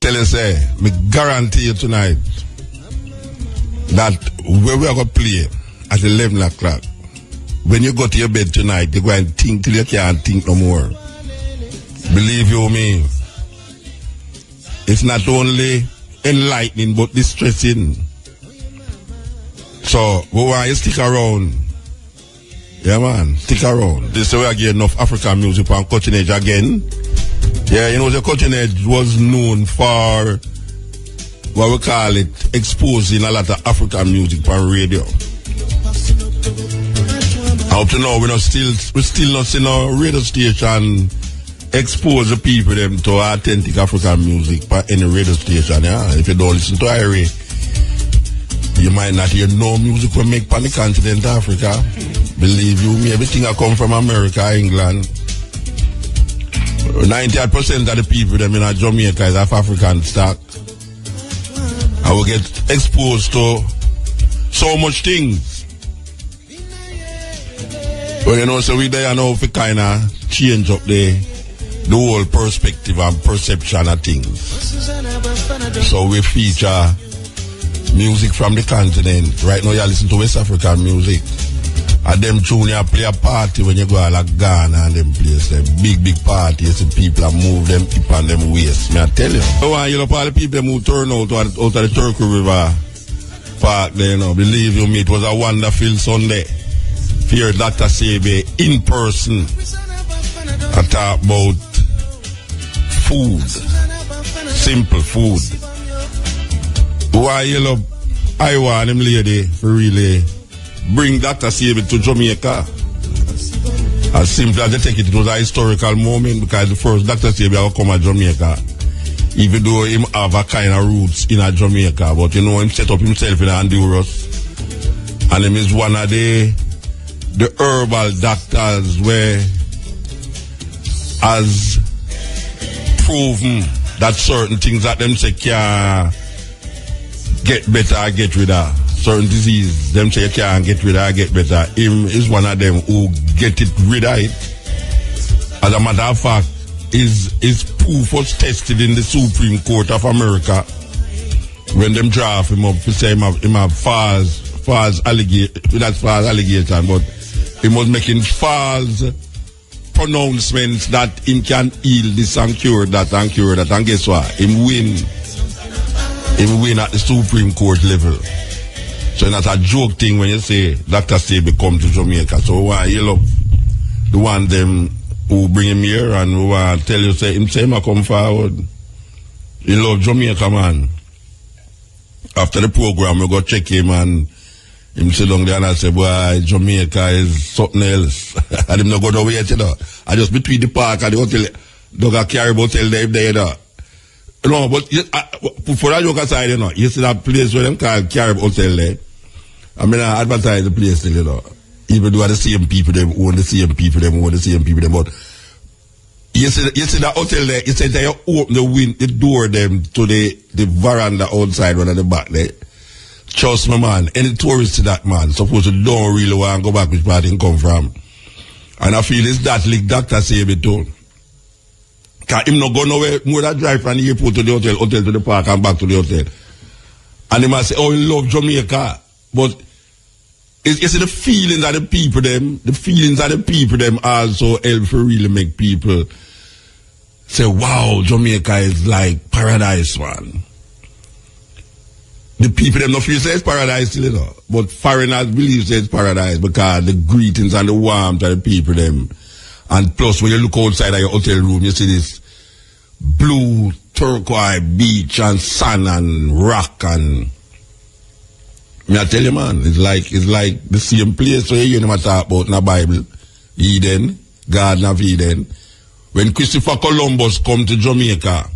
tell you, say, me guarantee you tonight that where we are going to play at 11 o'clock, when you go to your bed tonight, you go and think till you can't think no more. Believe you me, it's not only enlightening but distressing. So, we want you to stick around. Yeah, man, stick around. This is where I get enough African music on Cutting Edge again. Yeah, you know, the Cutting Edge was known for what we call it, exposing a lot of African music on radio. Up to now, we still not see no radio station expose the people them to authentic African music by any radio station. Yeah, if you don't listen to Irie, you might not hear no music we make on the continent of Africa. Believe you me, everything I come from America, England. 98% of the people them in Jamaica is of African stock. I will get exposed to so much things. But you know, so we there now to kind of change up the whole perspective and perception of things. So we feature music from the continent. Right now you listen to West African music. And them tune you play a party when you go to like Ghana and them place. Them big parties and people and move them hip and them waist. May I tell you. I want you know all the people who turn out of the Turkey River Park there, you know. Believe you me, it was a wonderful Sunday. Here Dr. Sebe in person. I talk about food. Simple food. Why you love I want them lady for really bring Dr. Sebe to Jamaica. As simple as they take it was a historical moment because the first Dr. Sebe will come to Jamaica. Even though him have a kind of roots in a Jamaica, but you know him set up himself in Honduras. And him is one of the herbal doctors where has proven that certain things that them say can get better or get rid of. Certain disease, them say you can't get rid of or get better. Him is one of them who get it rid of it. As a matter of fact, his proof was tested in the Supreme Court of America when them draft him up to say him have false allegation, but he was making false pronouncements that him can heal this and cure that, and guess what? Him win at the Supreme Court level. So it's not a joke thing when you say Dr. Sebe come to Jamaica. So why you love the one them who bring him here and who tell you say him come forward. He love Jamaica, man. After the program we go check him and him sit down there and I say, boy, Jamaica is something else. And him not go nowhere, you know. I just between the park and the hotel, dog carry hotel there, you know. No, but for that joke aside, you know, you see that place where them call Carib Hotel there. I mean, I advertise the place still, you know. Even though the same people, them own the same people, but you see that hotel there, you say that you open the door them to the veranda outside one at the back there. Trust me, man, any tourist to that, man, suppose you don't really want to go back which part he come from. And I feel it's that like Dr. Sebe too. Cause him not go nowhere more than drive from the airport to the hotel to the park and back to the hotel. And he must say, oh, he love Jamaica. But it's the feelings of the people them also help to really make people say, wow, Jamaica is like paradise, man. The people them not feel say it's paradise still, you know. But foreigners believe say it's paradise because the greetings and the warmth of the people them. And plus, when you look outside of your hotel room, you see this blue turquoise beach and sun and rock and... I tell you, man, it's like the same place where you never talk about in the Bible. Eden, Garden of Eden. When Christopher Columbus come to Jamaica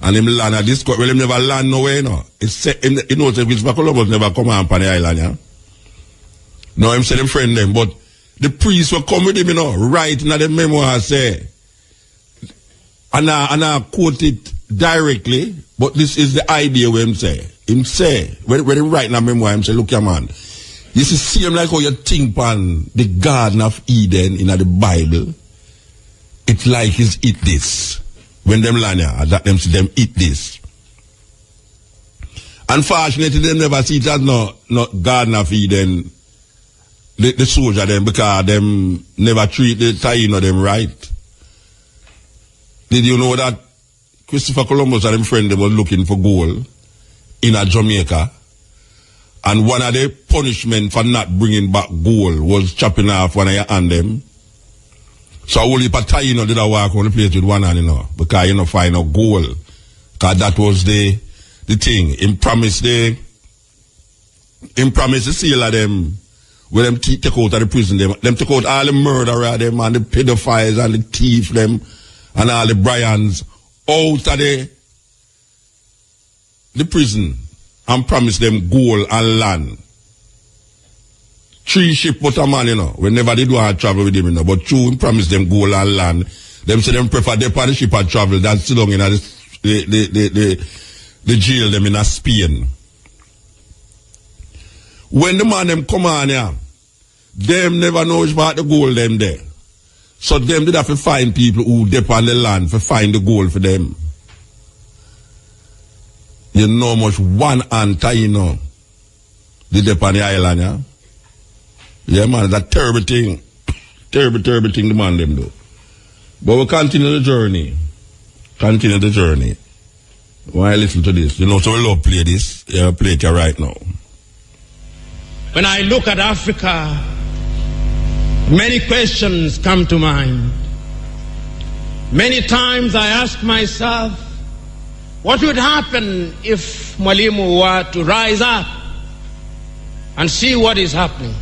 and him land at this, well, him never land nowhere, you know. You know, Christopher Columbus never come on the island, yeah? No, him said him friend them, but the priest will come with him, you know, right in the memoir say, and I quote it directly, but this is the idea where him say, when he write in the memoir, him say, look here, man, this is same like how you think on the Garden of Eden in the Bible. It's like he's eat this. When them land here, that them see them eat this. Unfortunately, they never see it as no gardener feeding the soldier them because them never treat the Taino them right. Did you know that Christopher Columbus and his friend they was looking for gold in a Jamaica, and one of the punishment for not bringing back gold was chopping off one of your hand them. So only Taino did a walk on the place with one hand, because find no gold, because that was the thing. Him promised the seal of them. When them take out of the prison, them take out all the murderer them and the pedophiles and the thief them and all the Bryans out of the prison and promise them gold and land. 3 ship but a man, we never did want to travel with him, but true, promise them gold and land. Them say them prefer they on the ship and travel than sit down in the jail them in Spain. When the man them come on here, them never know which part the gold them there. So them did have to find people who dip on the land to find the gold for them. You know much one Taino did dip on the island, yeah? Yeah, man, it's a terrible thing. Terrible thing the man them do. But we'll continue the journey. Continue the journey. Why listen to this? So we love play this. Yeah, play it here right now. When I look at Africa, many questions come to mind. Many times I ask myself, what would happen if Mwalimu were to rise up and see what is happening?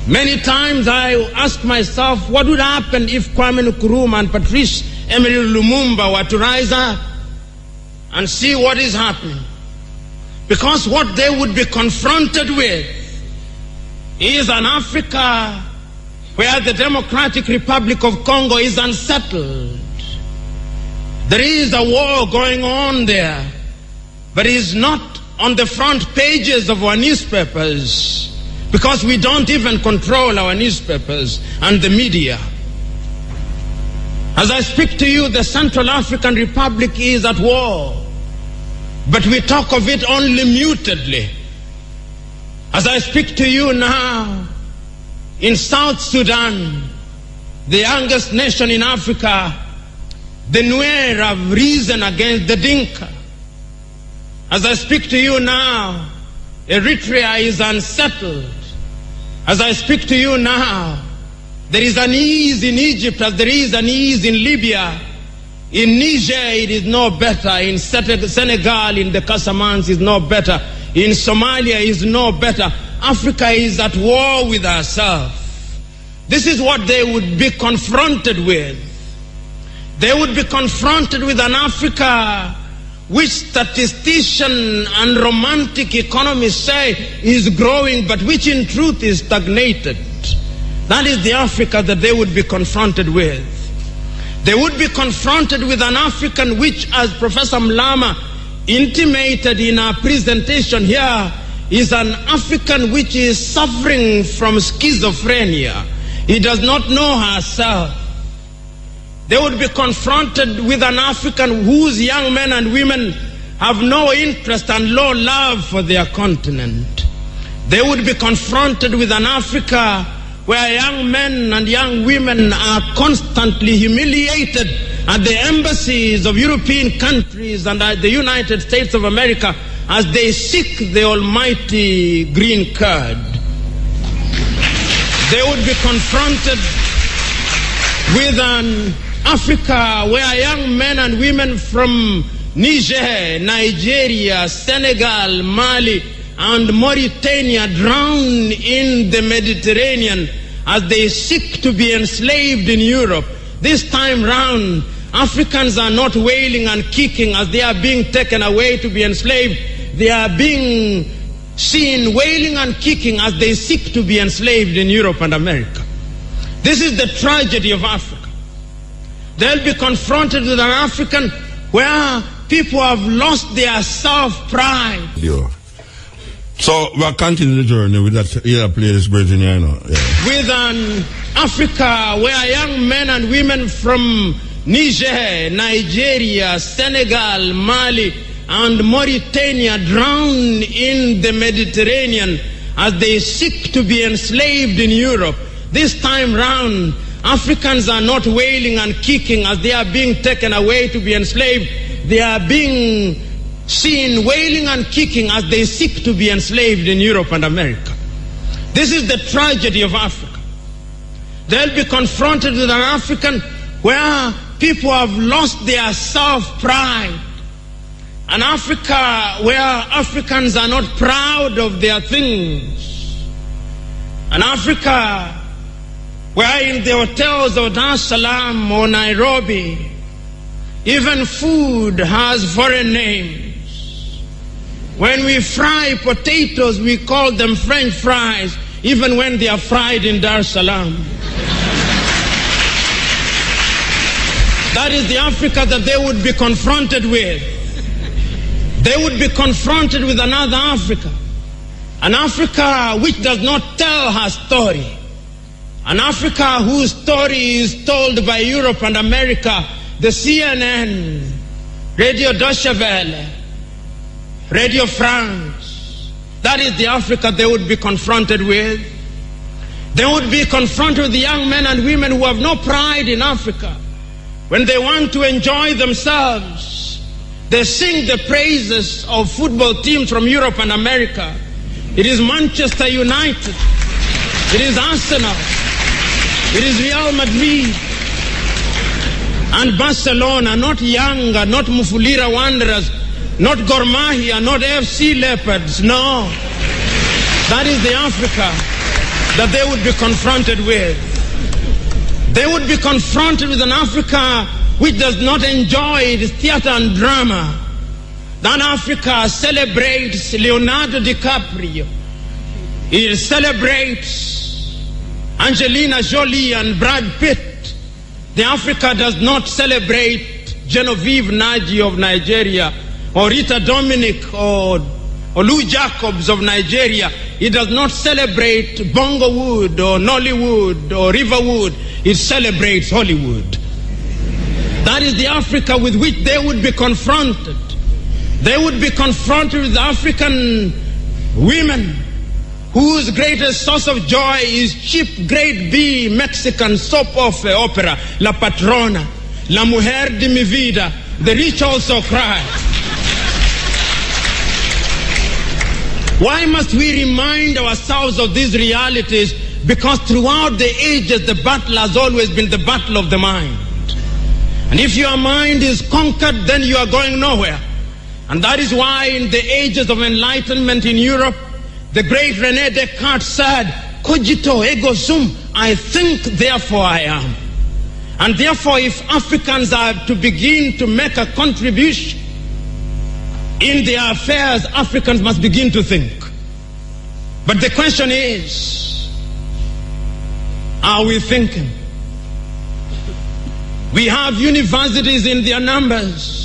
Many times I ask myself, what would happen if Kwame Nkrumah and Patrice Emery Lumumba were to rise up and see what is happening? Because what they would be confronted with is an Africa where the Democratic Republic of Congo is unsettled. There is a war going on there, but it is not on the front pages of our newspapers because we don't even control our newspapers and the media. As I speak to you, the Central African Republic is at war, but we talk of it only mutedly. As I speak to you now, in South Sudan, the youngest nation in Africa, the Nuer have risen against the Dinka. As I speak to you now, Eritrea is unsettled. As I speak to you now, there is an ease in Egypt as there is an ease in Libya. In Niger, it is no better. In Senegal, in the Casamance, is no better. In Somalia, is no better. Africa is at war with herself. This is what they would be confronted with. They would be confronted with an Africa which statistician and romantic economists say is growing, but which in truth is stagnated. That is the Africa that they would be confronted with. They would be confronted with an African which, as Professor Mlama intimated in our presentation here, is an African which is suffering from schizophrenia. He does not know herself. They would be confronted with an African whose young men and women have no interest and low love for their continent. They would be confronted with an Africa where young men and young women are constantly humiliated at the embassies of European countries and at the United States of America as they seek the almighty green card. They would be confronted with an Africa where young men and women from Niger, Nigeria, Senegal, Mali, and Mauritania drown in the Mediterranean as they seek to be enslaved in Europe. This time round, Africans are not wailing and kicking as they are being taken away to be enslaved. They are being seen wailing and kicking as they seek to be enslaved in Europe and America. This is the tragedy of Africa. They'll be confronted with an African where people have lost their self-pride. Yeah. So we'll continue the journey with that. Yeah, play this version, yeah, I know. Yeah. With an Africa where young men and women from Niger, Nigeria, Senegal, Mali, and Mauritania drown in the Mediterranean as they seek to be enslaved in Europe. This time round, Africans are not wailing and kicking as they are being taken away to be enslaved. They are being seen wailing and kicking as they seek to be enslaved in Europe and America. This is the tragedy of Africa. They'll be confronted with an African where people have lost their self-pride. An Africa where Africans are not proud of their things. An Africa where in the hotels of Dar es Salaam or Nairobi, even food has foreign names. When we fry potatoes, we call them French fries, even when they are fried in Dar es Salaam. That is the Africa that they would be confronted with. They would be confronted with another Africa. An Africa which does not tell her story. An Africa whose story is told by Europe and America, the CNN, Radio Deutsche Welle, Radio France. That is the Africa they would be confronted with. They would be confronted with the young men and women who have no pride in Africa. When they want to enjoy themselves, they sing the praises of football teams from Europe and America. It is Manchester United. It is Arsenal. It is Real Madrid and Barcelona, not Yanga, not Mufulira Wanderers, not Gor Mahia, not FC Leopards. No. That is the Africa that they would be confronted with. They would be confronted with an Africa which does not enjoy its theater and drama. That Africa celebrates Leonardo DiCaprio. It celebrates Angelina Jolie and Brad Pitt. The Africa does not celebrate Genevieve Naji of Nigeria or Rita Dominic or Lou Jacobs of Nigeria. It does not celebrate Bongowood or Nollywood or Riverwood. It celebrates Hollywood. That is the Africa with which they would be confronted. They would be confronted with African women whose greatest source of joy is cheap grade B Mexican soap opera, La Patrona, La Mujer de mi Vida, The Rich Also Cry. Why must we remind ourselves of these realities? Because throughout the ages, the battle has always been the battle of the mind. And if your mind is conquered, then you are going nowhere. And that is why in the ages of enlightenment in Europe, the great René Descartes said, cogito ergo sum, I think, therefore I am. And therefore, if Africans are to begin to make a contribution in their affairs, Africans must begin to think. But the question is, are we thinking? We have universities in their numbers.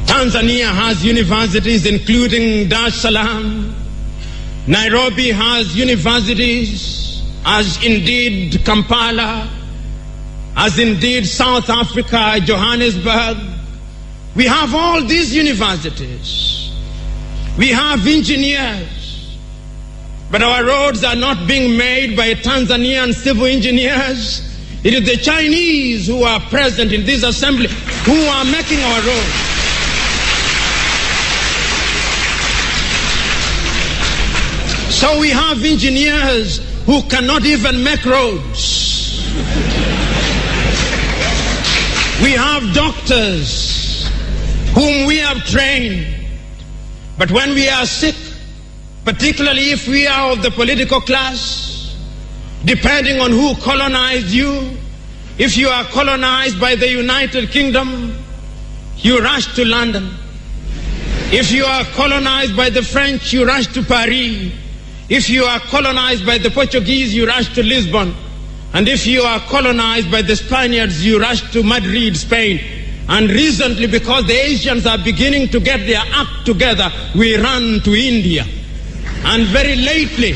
Tanzania has universities including Dar es Salaam. Nairobi has universities, as indeed Kampala, as indeed South Africa, Johannesburg. We have all these universities. We have engineers. But our roads are not being made by Tanzanian civil engineers. It is the Chinese who are present in this assembly who are making our roads. So we have engineers who cannot even make roads. We have doctors whom we have trained. But when we are sick, particularly if we are of the political class, depending on who colonized you, if you are colonized by the United Kingdom, you rush to London. If you are colonized by the French, you rush to Paris. If you are colonized by the Portuguese, you rush to Lisbon. And if you are colonized by the Spaniards, you rush to Madrid, Spain. And recently, because the Asians are beginning to get their act together, we run to India. And very lately,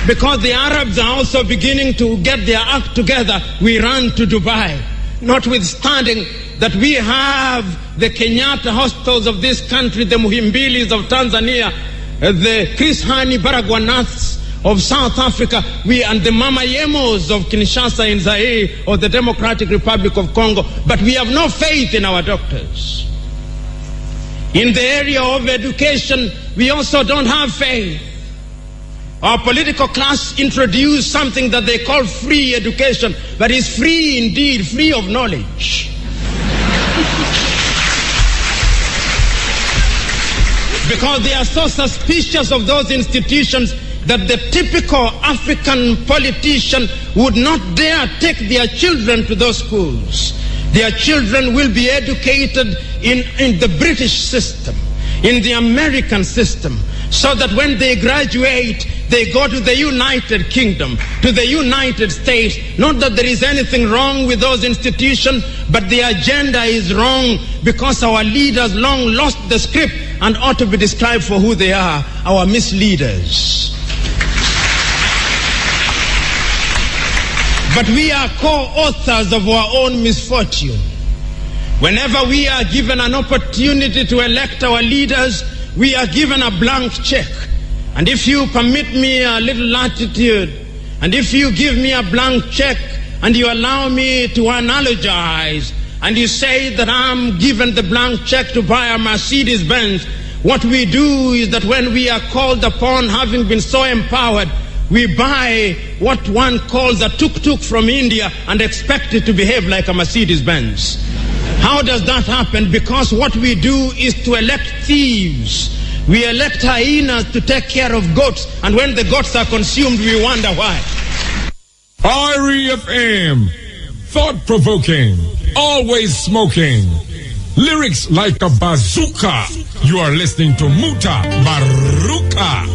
because the Arabs are also beginning to get their act together, we run to Dubai. Notwithstanding, that we have the Kenyatta hospitals of this country, the Muhimbilis of Tanzania, the Chris Hani Baragwanaths of South Africa, and the Mama Yemos of Kinshasa in Zaire or the Democratic Republic of Congo, but we have no faith in our doctors. In the area of education, we also don't have faith. Our political class introduced something that they call free education, but it's free indeed, free of knowledge. Because they are so suspicious of those institutions that the typical African politician would not dare take their children to those schools. Their children will be educated in the British system, in the American system, so that when they graduate, they go to the United Kingdom, to the United States. Not that there is anything wrong with those institutions, but the agenda is wrong because our leaders long lost the script and ought to be described for who they are, our misleaders. But we are co-authors of our own misfortune. Whenever we are given an opportunity to elect our leaders, we are given a blank check. And if you permit me a little latitude, and if you give me a blank check, and you allow me to analogize, and you say that I'm given the blank check to buy a Mercedes-Benz, what we do is that when we are called upon, having been so empowered, we buy what one calls a tuk-tuk from India and expect it to behave like a Mercedes-Benz. How does that happen? Because what we do is to elect thieves. We elect hyenas to take care of goats, and when the goats are consumed, we wonder why. REFM, thought-provoking, always smoking, lyrics like a bazooka. You are listening to Mutabaruka.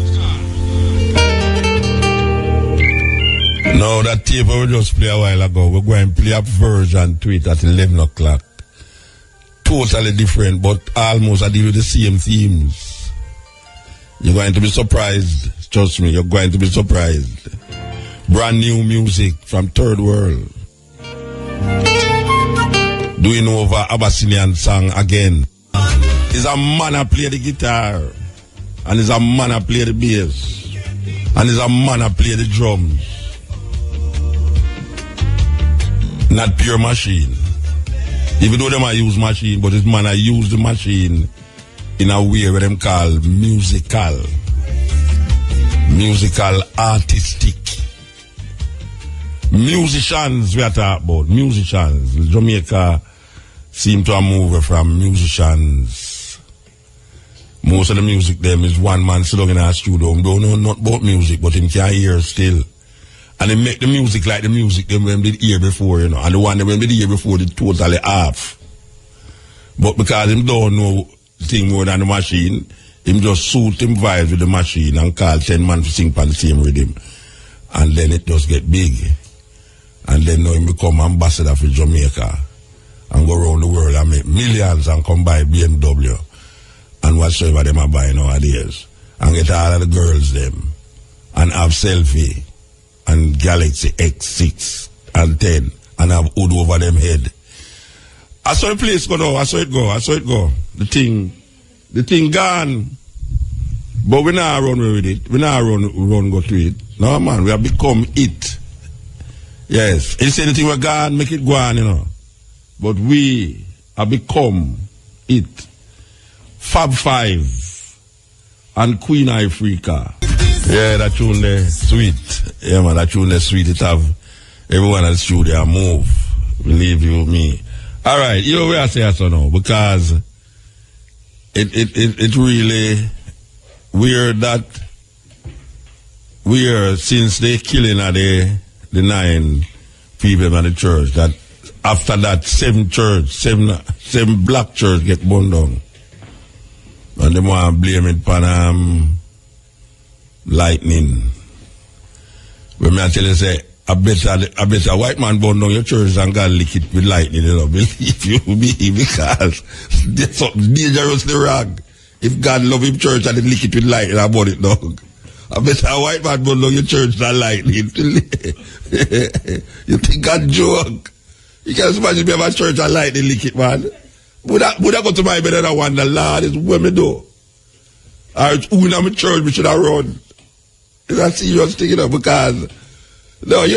No, that tape we just play a while ago. We're going to play a version to it at 11 o'clock. Totally different, but almost I deal with the same themes. You're going to be surprised. Trust me, you're going to be surprised. Brand new music from Third World. Doing over Abyssinian song again. Is a man who play the guitar. And is a man who play the bass. And is a man who play the drums. Not pure machine. Even though them I use machine, but this man I use the machine in a way where them call musical. Musical, artistic. Musicians we are talking about. Musicians. Jamaica seem to have moved from musicians. Most of the music them is one man sitting in a studio. Don't know not about music, but him can hear still. And they make the music like the music them when they did hear before, you know. And the one when they did hear before, they totally off. But because him don't know thing more than the machine, him just suit him vibes with the machine and call 10 man to sing on the same rhythm. And then it just get big. And then now him become ambassador for Jamaica. And go around the world and make millions and come buy BMW. And whatsoever them are buying nowadays. And get all of the girls them. And have selfie. And Galaxy X6 and 10 and have hood over them head. I saw the place go now, I saw it go. The thing gone. But we not run with it. We not run go to it. No man, we have become it. Yes. You say the thing we gone, make it go on, you know. But we have become it. Fab 5 and Queen Africa. Yeah, that tune there, sweet. Yeah, man, that tune there, sweet. It have everyone at the studio move. Believe you me. All right, you know where I say so now, because it really weird since they killing of the 9 people in the church, that after that 7 black church get burned down. And they want to blame it on lightning. When I tell you, say, I bet a white man burn down your church and God lick it with lightning, you know, believe you me, because there's something dangerously wrong. If God love his church and he lick it with lightning, I burn it down. I bet a white man burn down your church and lightning. You think God joke? You can't imagine me have a church and lightning lick it, man. Would I go to my bed and I wonder, Lord, is what me do? Or who in my church we should have run? It's a serious thing, you know, because no, you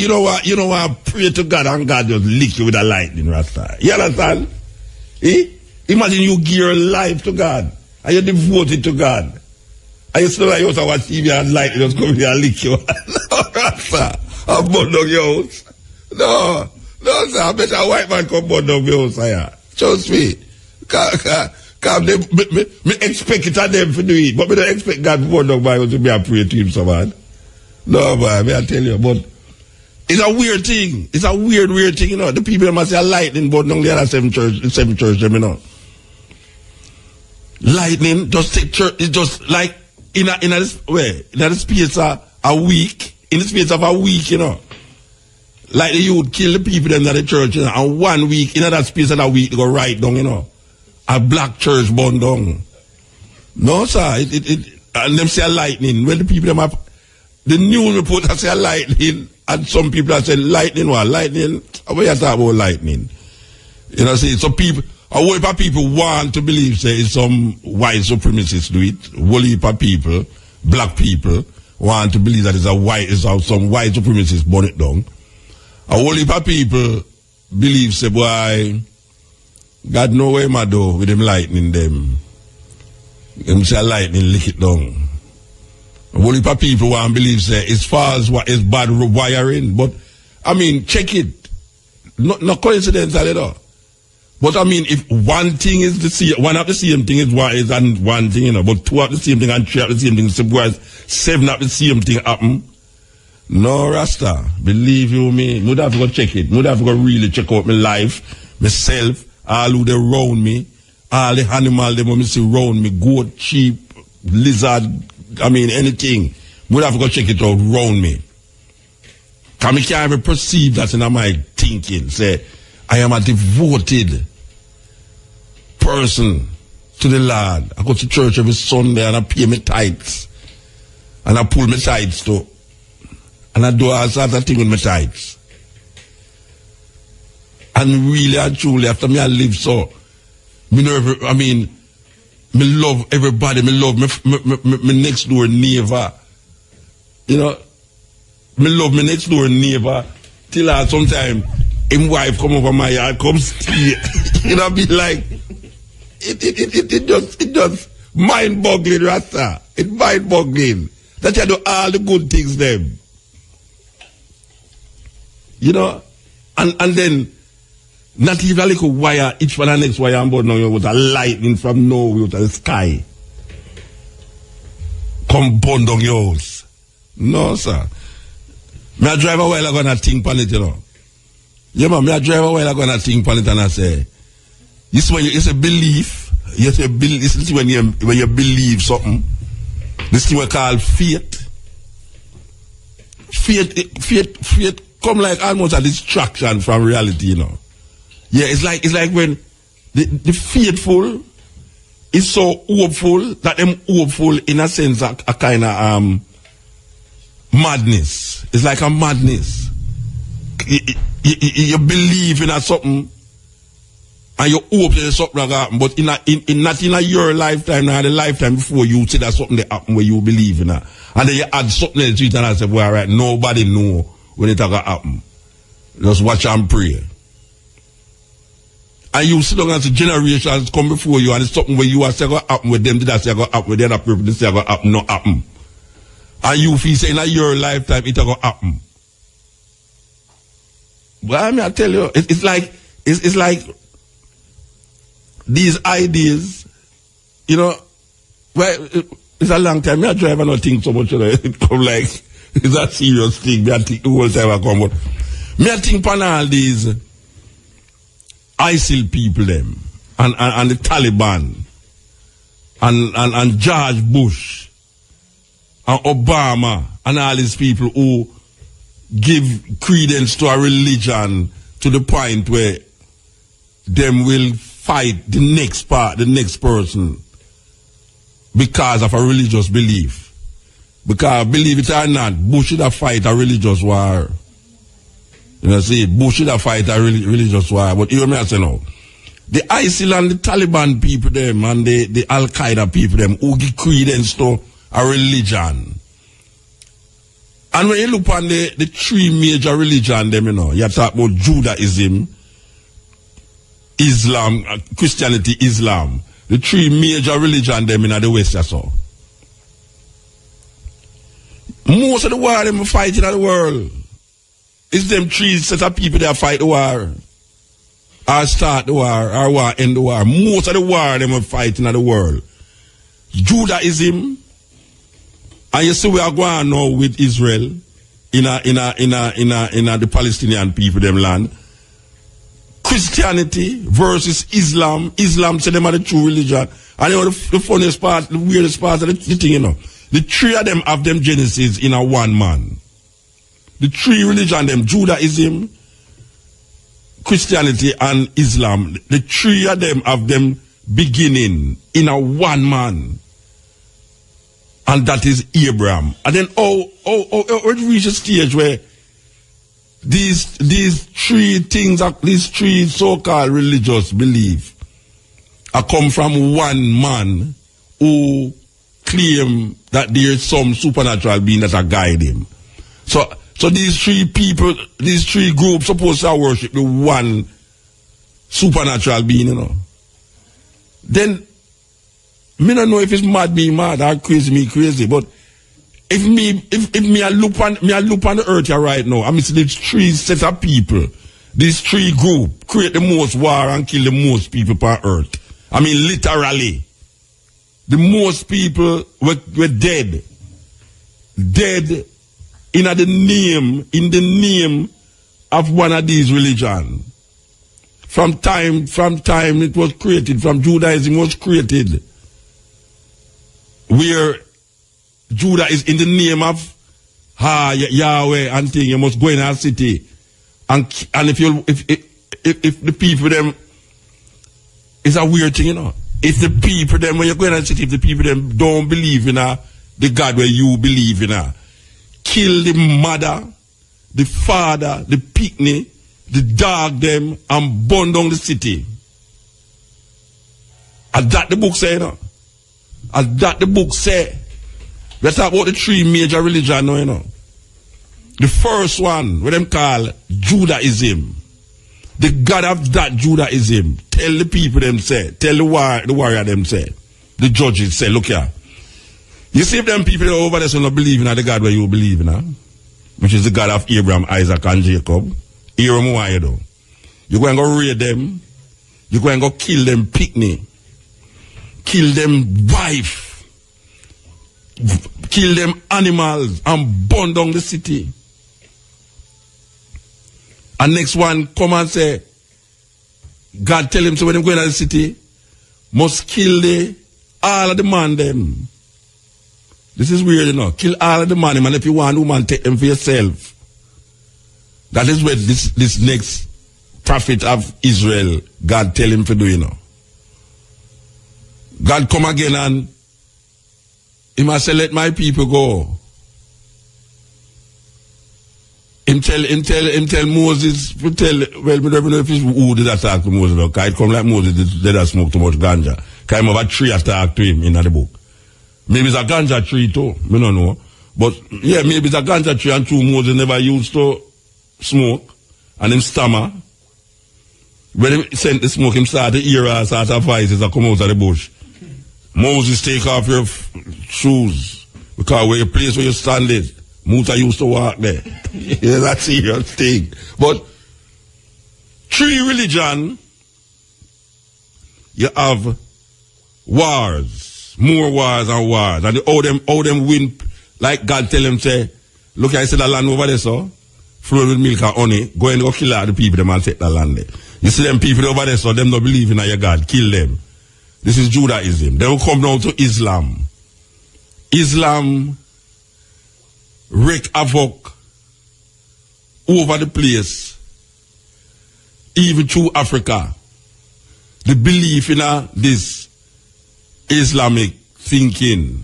know what, pray to God and God just lick you with a lightning, Rasta. You understand? Imagine you give your life to God and you devote it to God. And you still like you also watch TV and lightning just come here and lick you. No, Rasta. I'm burn down your house. No, sir, I bet a white man come burn down your house, sir. Trust me. Me expect it of them to do it, but me don't expect God to burn down my house to be a pray to him, so man. No, boy, me I tell you, but it's a weird thing. It's a weird thing, you know. The people must say lightning, but not the other seven church, them, you know. Lightning just take church. It's just like in the space of a week. In the space of a week, you know. Like you would kill the people in the church, you know, and 1 week, in that space of a week, they go right down, you know. A black church burned down. No, sir. And them say lightning. When the people them have the news report that say lightning, and some people have said lightning, what? Lightning? What you talk about lightning? You know, see, so people, a whole heap of people want to believe, say, some white supremacists do it. A whole heap of people, black people, want to believe that some white supremacists burn it down. A whole heap of people believe, say, boy, God know where my do with them lightning them. Them say lightning lick it down. A whole heap of people want to believe, say, it's false, what is bad wiring. But, I mean, check it. No coincidence at all. But I mean, if one thing is the same, one of the same thing is one thing, you know, but two of the same thing and three of the same thing, seven of the same thing happen. No, Rasta, believe you me, would have to go check it. Would have to go really check out my life, myself, all who they round me, all the animals they want me see round me, goat, sheep, lizard, I mean anything. Would have to go check it out round me. Cause me can't even perceive that in my thinking. Say, I am a devoted person to the Lord. I go to church every Sunday and I pay my tithes. And I pull my tithes too. And I do all sorts of things with my tithes. And really and truly, after me I live so, me love everybody. Me love my next door neighbor. You know, me love my next door neighbor. Till sometime him wife come over my yard, come stay. You know, be like, it just mind-boggling, Rasta. It's mind-boggling. That you do all the good things them. You know, and then not even a little wire, each one and next wire and board now with a lightning from nowhere to the sky. Come burn down your house. No, sir. Me I drive a while ago and I think on it, you know. Yeah, man, me I drive a while ago and I think on it and I say, this is when it's a belief. This is when you believe something. This is what we call faith. Faith come like almost a distraction from reality, you know. Yeah, it's like when the faithful is so hopeful that them hopeful in a sense a kind of madness. It's like a madness. You believe in a something and you hope that something like that happen, but not in your lifetime, not the lifetime before you see that something that happen where you believe in it. And then you add something else to it and I say, well, all right, nobody know when it gonna happen. Just watch and pray. And you sit down as the generations come before you and it's something where you are saying gonna happen with them, did I say gonna happen with the other people, they say gonna happen, not happen. And you feel saying in your lifetime it gonna happen. But I mean, I tell you, it's like these ideas, you know, well, it's a long time. I drive and not think so much, you know, it come like, it's a serious thing. I think the whole time I come, but I think upon all these ISIL people, them, and the Taliban, and George Bush, and Obama, and all these people who give credence to a religion to the point where them will fight the next person because of a religious belief. Because believe it or not, Bush should have fight a religious war. You know, see, Bush should have fight a religious war, but you know me I say now. The ISIL and the Taliban people them and the Al-Qaeda people them who give credence to a religion. And when you look on the three major religions them, you know, you talk about Judaism, Islam, Christianity, Islam. The three major religions them in the West, that's all. Most of the war them fighting in the world. It's them three set of people that fight the war. Or start the war, or war end the war. Most of the war them fighting in the world. Judaism, and you see we are going now with Israel in the Palestinian people them land. Christianity versus Islam. Islam say them are the true religion. And you know the funniest part, the weirdest part of the thing, you know. The three of them have them genesis in a one man. The three religion them, Judaism, Christianity and Islam, the three of them have them beginning in a one man. And that is Abraham. And then it reach a stage where these three things, these three so-called religious beliefs are come from one man who claim that there is some supernatural being that are guide him. So these three people, these three groups supposed to worship the one supernatural being, you know. Then, me don't know if it's mad me mad or crazy me crazy, but if me I look on the earth here right now, I mean see these three set of people, these three groups create the most war and kill the most people on earth. I mean literally. The most people were dead. Dead in the name of one of these religions. From time it was created, from Judaism was created. Where Judah is in the name of Yahweh and thing, you must go in our city. And if the people them, it's a weird thing, you know. If the people them, when you go in our city, if the people them don't believe in the God where you believe in kill the mother, the father, the picnic, the dog them, and burn down the city. And that the book say, you know. And that the book say. Let's talk about the three major religions now, you know. The first one, what them call Judaism. The God of that Judaism. Tell the people them say. Tell the warrior them say. The judges say, look here. You see if them people over there so not believe in the God where you believe in, which is the God of Abraham, Isaac, and Jacob. Hear them why you do. You're going to go raid them. You're going to go kill them picnic. Kill them wife. Kill them animals and burn down the city. And next one come and say, God tell him so when they go into the city, must kill all of the man them. This is weird, you know. Kill all of the man, and if you want woman, take them for yourself. That is what this next prophet of Israel, God tell him to do, you know. God come again and he must say, let my people go. Him tell Moses, well, we don't know if it's who did attack to Moses, because it come like Moses did smoke too much ganja. Because him have a tree attack to him in the book. Maybe it's a ganja tree too, we don't know. But yeah, maybe it's a ganja tree and two Moses never used to smoke. And him stammer. When he sent the smoke, him start to hear a sort of voices that come out of the bush. Moses, take off your shoes. Because where your place where you stand it, Muta used to walk there. Yeah, that's a serious thing. But three religion, you have wars, more wars and wars. And all them win, like God tell them, say, look, I said the land over there, so, flowing with milk and honey, go and go kill all the people, them and take the land there. You see them people over there, so them don't believe in your God, kill them. This is Judaism. They will come down to Islam. Islam wreak havoc over the place, even through Africa. The belief in this Islamic thinking.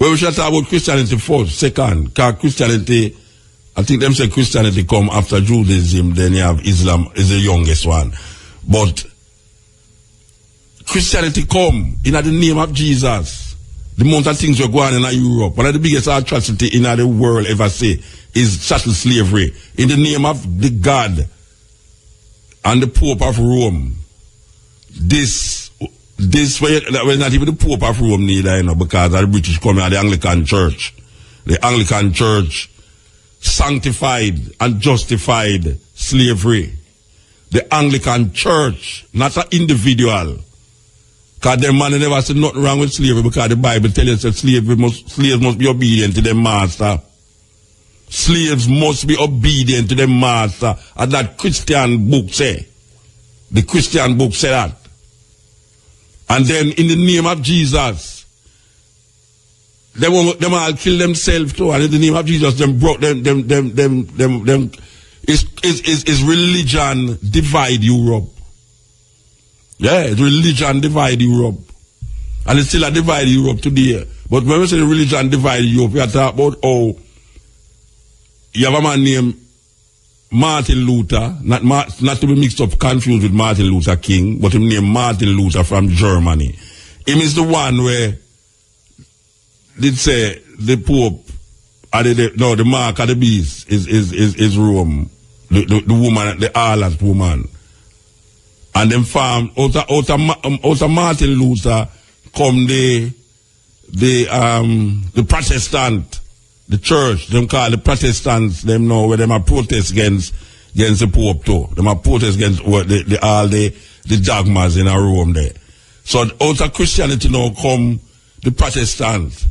Well, we shall talk about Christianity first, second, because Christianity I think them say Christianity come after Judaism, then you have Islam is the youngest one. But Christianity come in the name of Jesus. The amount of things were going on in Europe. One of the biggest atrocity in the world ever say is chattel slavery. In the name of the God and the Pope of Rome. This well, not even the Pope of Rome neither, you know, because the British come out the Anglican Church. The Anglican Church sanctified and justified slavery. The Anglican Church, not an individual. Because them man never said nothing wrong with slavery, because the Bible tells us that slaves must be obedient to their master. Slaves must be obedient to their master. And that Christian book say. The Christian book say that. And then in the name of Jesus, them all kill themselves too. And in the name of Jesus, is religion divide Europe. Yeah, religion divide Europe. And it's still a divide Europe today. But when we say religion divide Europe, we are talking about how you have a man named Martin Luther, not to be mixed up, confused with Martin Luther King, but him named Martin Luther from Germany. Him is the one where did say the Pope, the mark of the beast is Rome, the woman, the harlot woman. And then from out of Martin Luther come the Protestant, the church, them call the Protestants, them know where them are protest against the Pope too. Them are protest against all the dogmas in our Rome there. So out of Christianity now come the Protestants.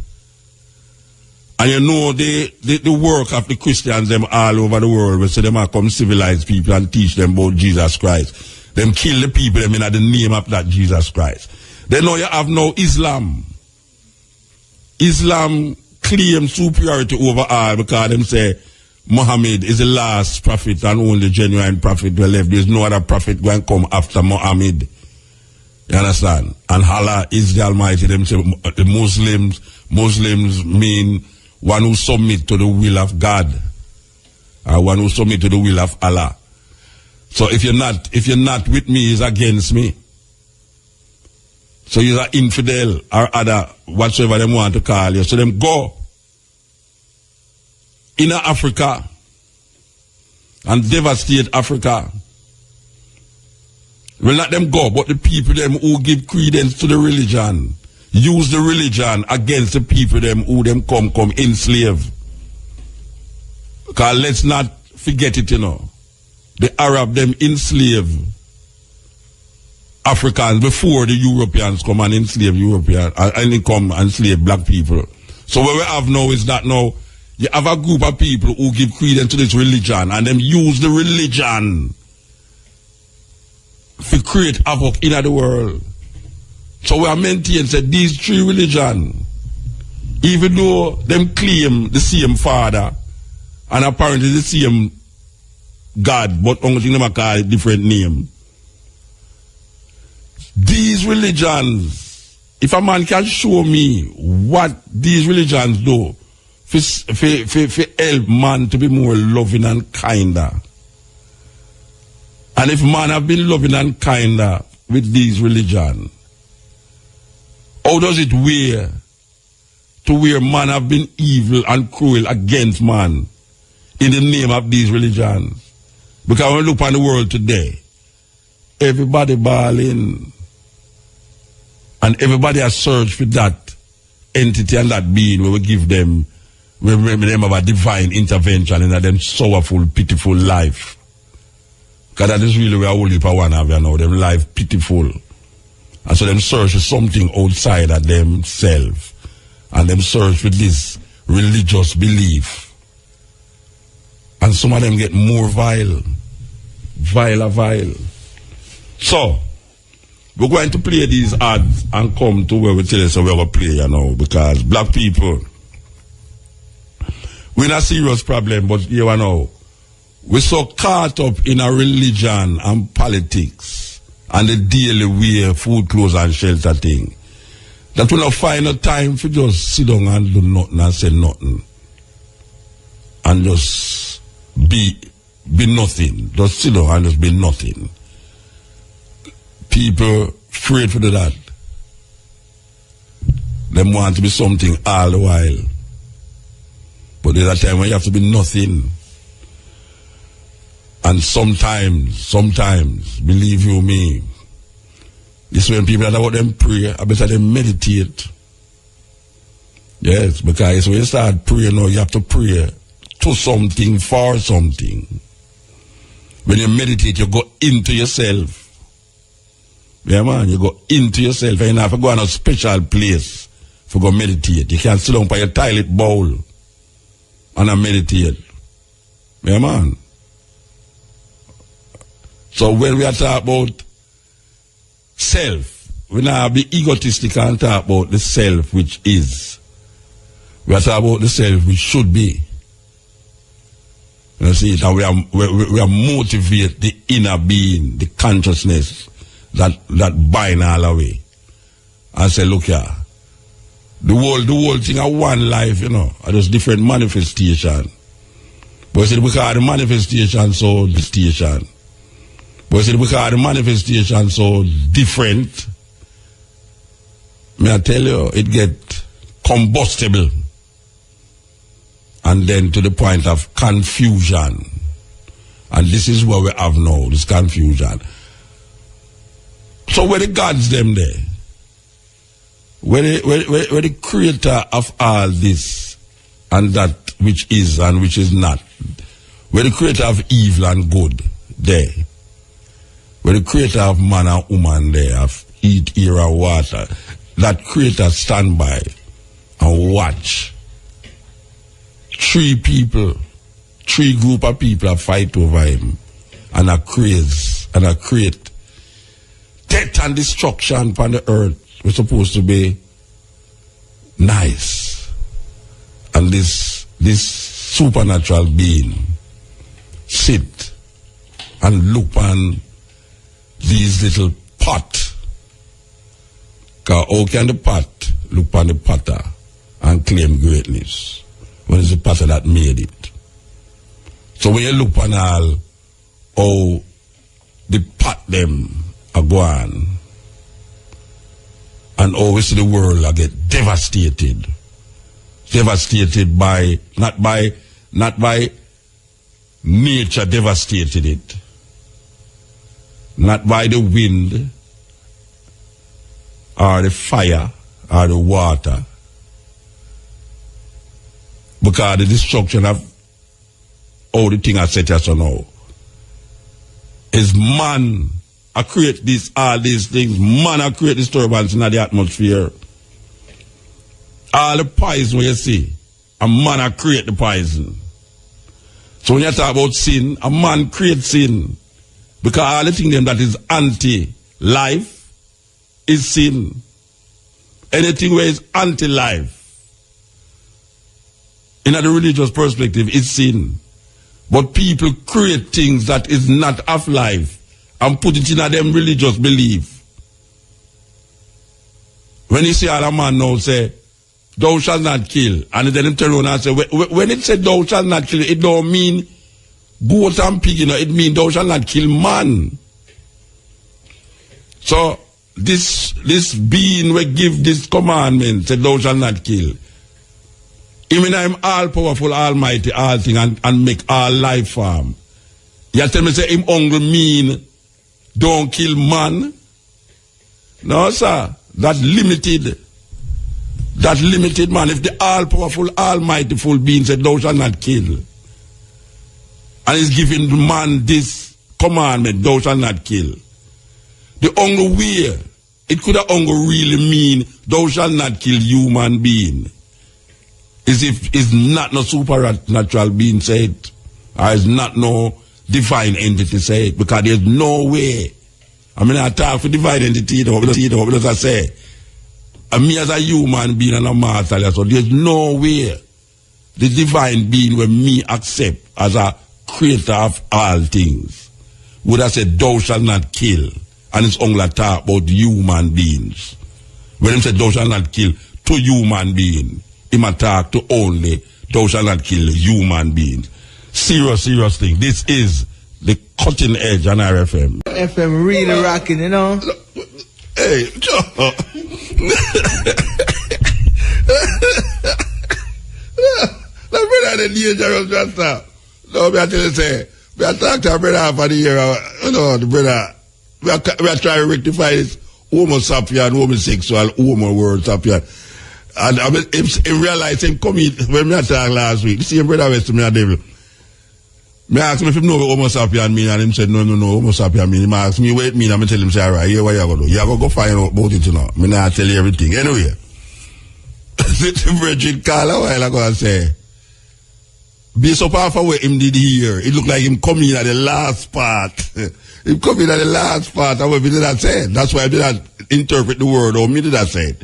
And you know the work of the Christians them all over the world, where so them are come civilize people and teach them about Jesus Christ. Them kill the people them in the name of that Jesus Christ. Then now you have now Islam. Islam claims superiority over all because them say Muhammad is the last prophet and only genuine prophet we left. There's no other prophet going to come after Muhammad. You understand? And Allah is the Almighty. Them say the Muslims mean one who submit to the will of God, or one who submit to the will of Allah. So if you're not with me, is against me. So you're an infidel or other whatsoever them want to call you. So them go in Africa and devastate Africa. Well, not them go, but the people them who give credence to the religion, use the religion against the people them who them come enslave. Because let's not forget it, you know. The Arab them enslave Africans before the Europeans come and enslave Europeans and they come and enslave black people. So what we have now is that now you have a group of people who give credence to this religion and them use the religion to create havoc in the world. So we are maintaining that these three religions, even though them claim the same father and apparently the same God, but only thing them call it different name. These religions, if a man can show me what these religions do for help man to be more loving and kinder, and if man have been loving and kinder with these religions, how does it wear to where man have been evil and cruel against man in the name of these religions? Because when we look on the world today, everybody bawling and everybody has searched for that entity and that being where we give them, we remember them of a divine intervention in them sorrowful, pitiful life. Because that is really where all people want to have, you know, them life pitiful. And so them search for something outside of themselves. And them search for this religious belief. And some of them get more vile. Vile. So, we're going to play these ads and come to where we tell us we're going to play, you know, because black people, we're in a serious problem, but you know, we're so caught up in our religion and politics and the daily wear, food, clothes, and shelter thing that we don't find no time for just sit down and do nothing and say nothing. And just be nothing. Just sit down and just be nothing. People afraid for that. Them want to be something all the while. But there's a time when you have to be nothing. And sometimes, believe you me, this when people that about them pray, I better them meditate. Yes, because when you start praying now, you have to pray to something, for something. When you meditate, you go into yourself. Yeah, man, you go into yourself. And you have to go in a special place for go meditate. You can't sit down by your toilet bowl and meditate. Yeah, man. So when we are talking about self, we now be egotistic and talk about the self which is. We are talking about the self which should be. You see, that we are motivate the inner being, the consciousness that bind all away. And say, look here, the whole thing are one life, you know, are just different manifestation. But see, because the manifestation so the station. But see, because the manifestation so different, may I tell you, it get combustible. And then to the point of confusion. And this is what we have now, this confusion. So where the gods them there? Where the creator of all this and that which is and which is not? Where the creator of evil and good there? Where the creator of man and woman there, of heat, air and water? That creator stand by and watch. Three group of people fight over him and create death and destruction upon the earth. We're supposed to be nice. And this supernatural being sit and look on these little pot. Because how can the pot look on the potter and claim greatness? When it's the potter that made it. So when you look on all how the pot them are going, and always the world I get devastated by not by nature devastated it, not by the wind or the fire or the water, because the destruction of all the thing I said just now is man. I create all these things. Man, I create disturbance in the atmosphere. All the poison you see, a man I create the poison. So when you talk about sin, a man creates sin. Because all the things that is anti-life is sin. Anything where is anti-life, in a religious perspective, is sin. But people create things that is not of life and put it in a them religious belief. When you see all a man now say, thou shalt not kill, and then him turn around and say, when it said thou shalt not kill, it don't mean goat and pig, you know, it means thou shalt not kill man. So this being will give this commandment, say thou shalt not kill. Even I'm all powerful, almighty, all thing, and make all life form. You tell me say him only mean don't kill man? No, sir. That limited man. If the all-powerful, almighty-ful being said, thou shalt not kill, and is giving man this commandment, thou shalt not kill, the only way it could have only really mean, thou shalt not kill human being, is if it's not no supernatural being said, or it's not no divine entity say it, because there's no way. I mean, I talk for divine entity, because I say, me as a human being and a mortal, so there's no way the divine being will me accept as a creator of all things would have said, thou shalt not kill, and it's only talk about human beings. When he said, thou shalt not kill to human being, he might talk to only, thou shalt not kill human beings. Serious thing. This is the cutting edge on RFM. FM really rocking, you know. Hey, Joe. The brother the dangerous just now. No, me I tell you say, we are talking to our brother for the year, you know, the brother. We are trying to rectify this homo sapien, homosexual, homo word sapien. And I mean, him realize him come in when me talk last week. The same brother was to me a devil. Me ask him if he know what homo sapien mean, and him said, no, homo sapien mean. He ask me what it mean, and I tell him, say, all right, here what you going to do? You have to go find out about it, you know. Me not tell you everything. Anyway, the Bridget called a while ago and say, based upon what him did here, it looked like him coming at the last part. Him coming at the last part of what we did that say. That's why I did not interpret the word or me did that say.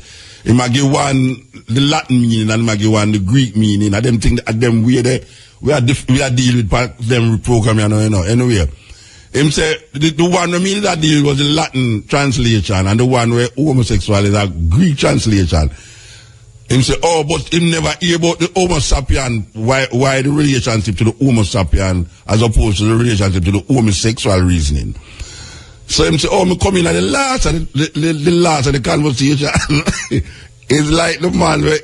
He might give one the Latin meaning and might give one the Greek meaning. And them think that them we are dealing with them programming, you know. Anyway, him say the one that mean that deal was the Latin translation, and the one where homosexual is a Greek translation. Him say, oh, but him never hear about the homo sapien, why the relationship to the homo sapien as opposed to the relationship to the homosexual reasoning. So him say, oh, me come in at the last of the last of the conversation. It's like the man where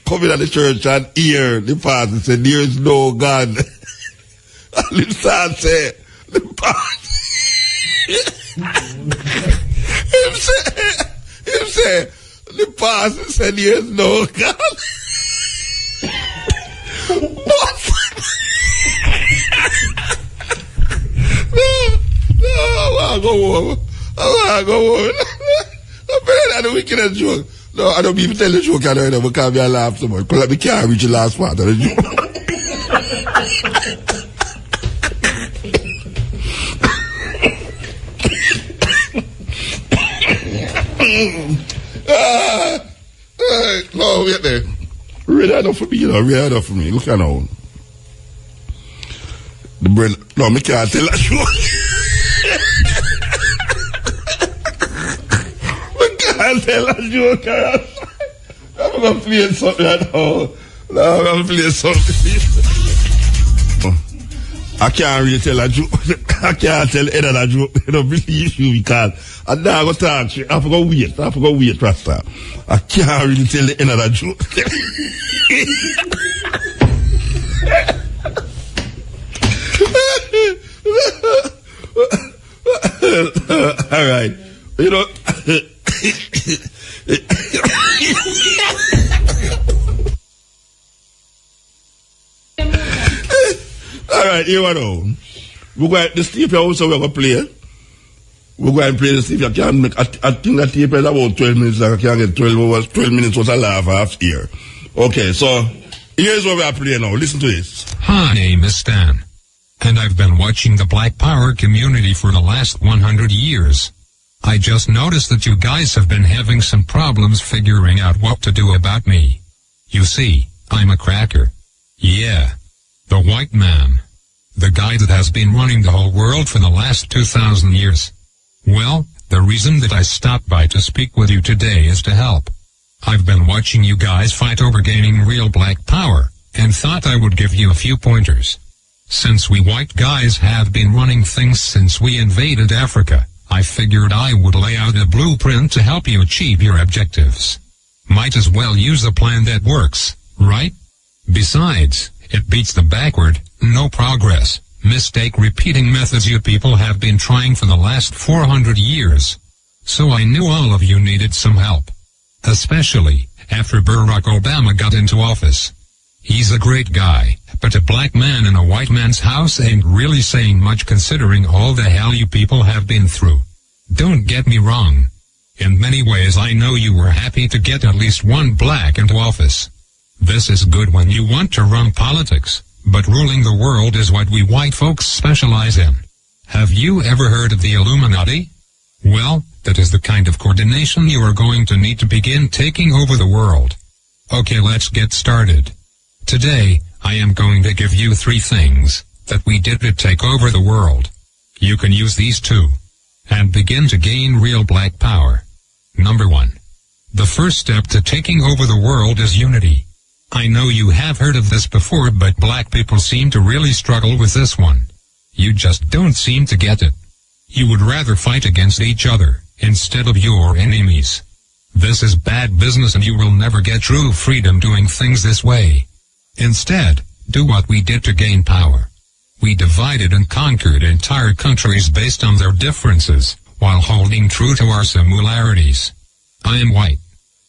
coming at the church and hear the pastor say, there is no God. And the start say, the pastor. him say, the pastor said, there is no God. No, I want to go home. I'm better than the wickedest joke. No, I don't even tell the joke, I don't know, because I laugh so much. Because we can't reach the last part of the joke. No, wait there. Read that up for me, you know, read that up for me. Look at now. The brain, no, I can't tell that joke. I tell that joke. I'm going to play something right now. No, I'm going to play something. I can't really tell a joke. I can't tell any of that joke. I don't believe you because I'm not going to talk to you. I forgot wait, Rasta. I can't really tell the end of that joke. All right. You know. All right, here we go. We're going to Steve also we're going to play. We're going to play the Steve. I can make I think that tape is about 12 minutes. I can get 12 minutes was a laugh off here. Okay, so here's what we are playing now. Listen to this. Hi, name is Stan. And I've been watching the Black Power community for the last 100 years. I just noticed that you guys have been having some problems figuring out what to do about me. You see, I'm a cracker. Yeah. The white man. The guy that has been running the whole world for the last 2,000 years. Well, the reason that I stopped by to speak with you today is to help. I've been watching you guys fight over gaining real black power, and thought I would give you a few pointers. Since we white guys have been running things since we invaded Africa, I figured I would lay out a blueprint to help you achieve your objectives. Might as well use a plan that works, right? Besides, it beats the backward, no progress, mistake repeating methods you people have been trying for the last 400 years. So I knew all of you needed some help. Especially after Barack Obama got into office. He's a great guy, but a black man in a white man's house ain't really saying much considering all the hell you people have been through. Don't get me wrong. In many ways I know you were happy to get at least one black into office. This is good when you want to run politics, but ruling the world is what we white folks specialize in. Have you ever heard of the Illuminati? Well, that is the kind of coordination you are going to need to begin taking over the world. Okay, let's get started. Today, I am going to give you 3 things that we did to take over the world. You can use these too, and begin to gain real black power. Number 1. The first step to taking over the world is unity. I know you have heard of this before, but black people seem to really struggle with this one. You just don't seem to get it. You would rather fight against each other, instead of your enemies. This is bad business and you will never get true freedom doing things this way. Instead, do what we did to gain power. We divided and conquered entire countries based on their differences, while holding true to our similarities. I am white.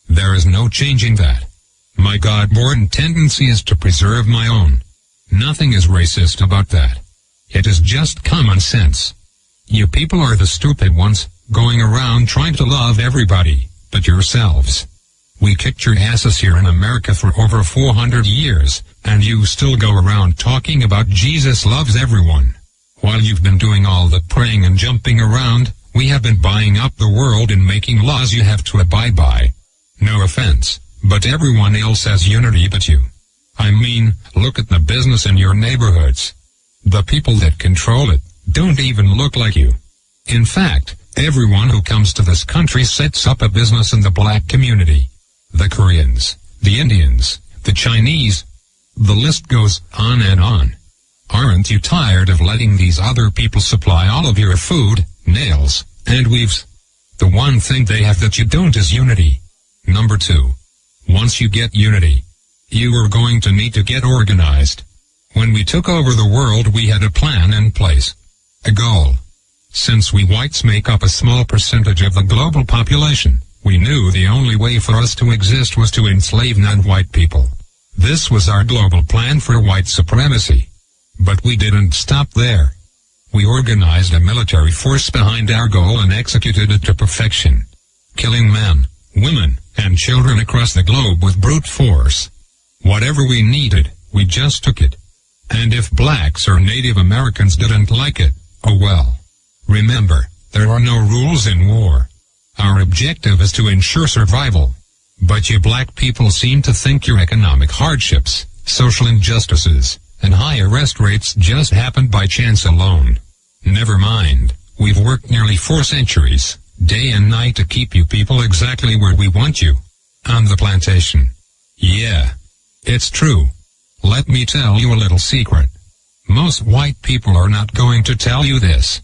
There is no changing that. My God-born tendency is to preserve my own. Nothing is racist about that. It is just common sense. You people are the stupid ones, going around trying to love everybody, but yourselves. We kicked your asses here in America for over 400 years, and you still go around talking about Jesus loves everyone. While you've been doing all the praying and jumping around, we have been buying up the world and making laws you have to abide by. No offense, but everyone else has unity but you. I mean, look at the business in your neighborhoods. The people that control it don't even look like you. In fact, everyone who comes to this country sets up a business in the black community. The Koreans, the Indians, the Chinese. The list goes on and on. Aren't you tired of letting these other people supply all of your food, nails, and weaves? The one thing they have that you don't is unity. Number 2. Once you get unity, you are going to need to get organized. When we took over the world, we had a plan in place. A goal. Since we whites make up a small percentage of the global population, we knew the only way for us to exist was to enslave non-white people. This was our global plan for white supremacy. But we didn't stop there. We organized a military force behind our goal and executed it to perfection. Killing men, women, and children across the globe with brute force. Whatever we needed, we just took it. And if blacks or Native Americans didn't like it, oh well. Remember, there are no rules in war. Our objective is to ensure survival. But you black people seem to think your economic hardships, social injustices, and high arrest rates just happened by chance alone. Never mind, we've worked nearly 4 centuries, day and night to keep you people exactly where we want you. On the plantation. Yeah. It's true. Let me tell you a little secret. Most white people are not going to tell you this.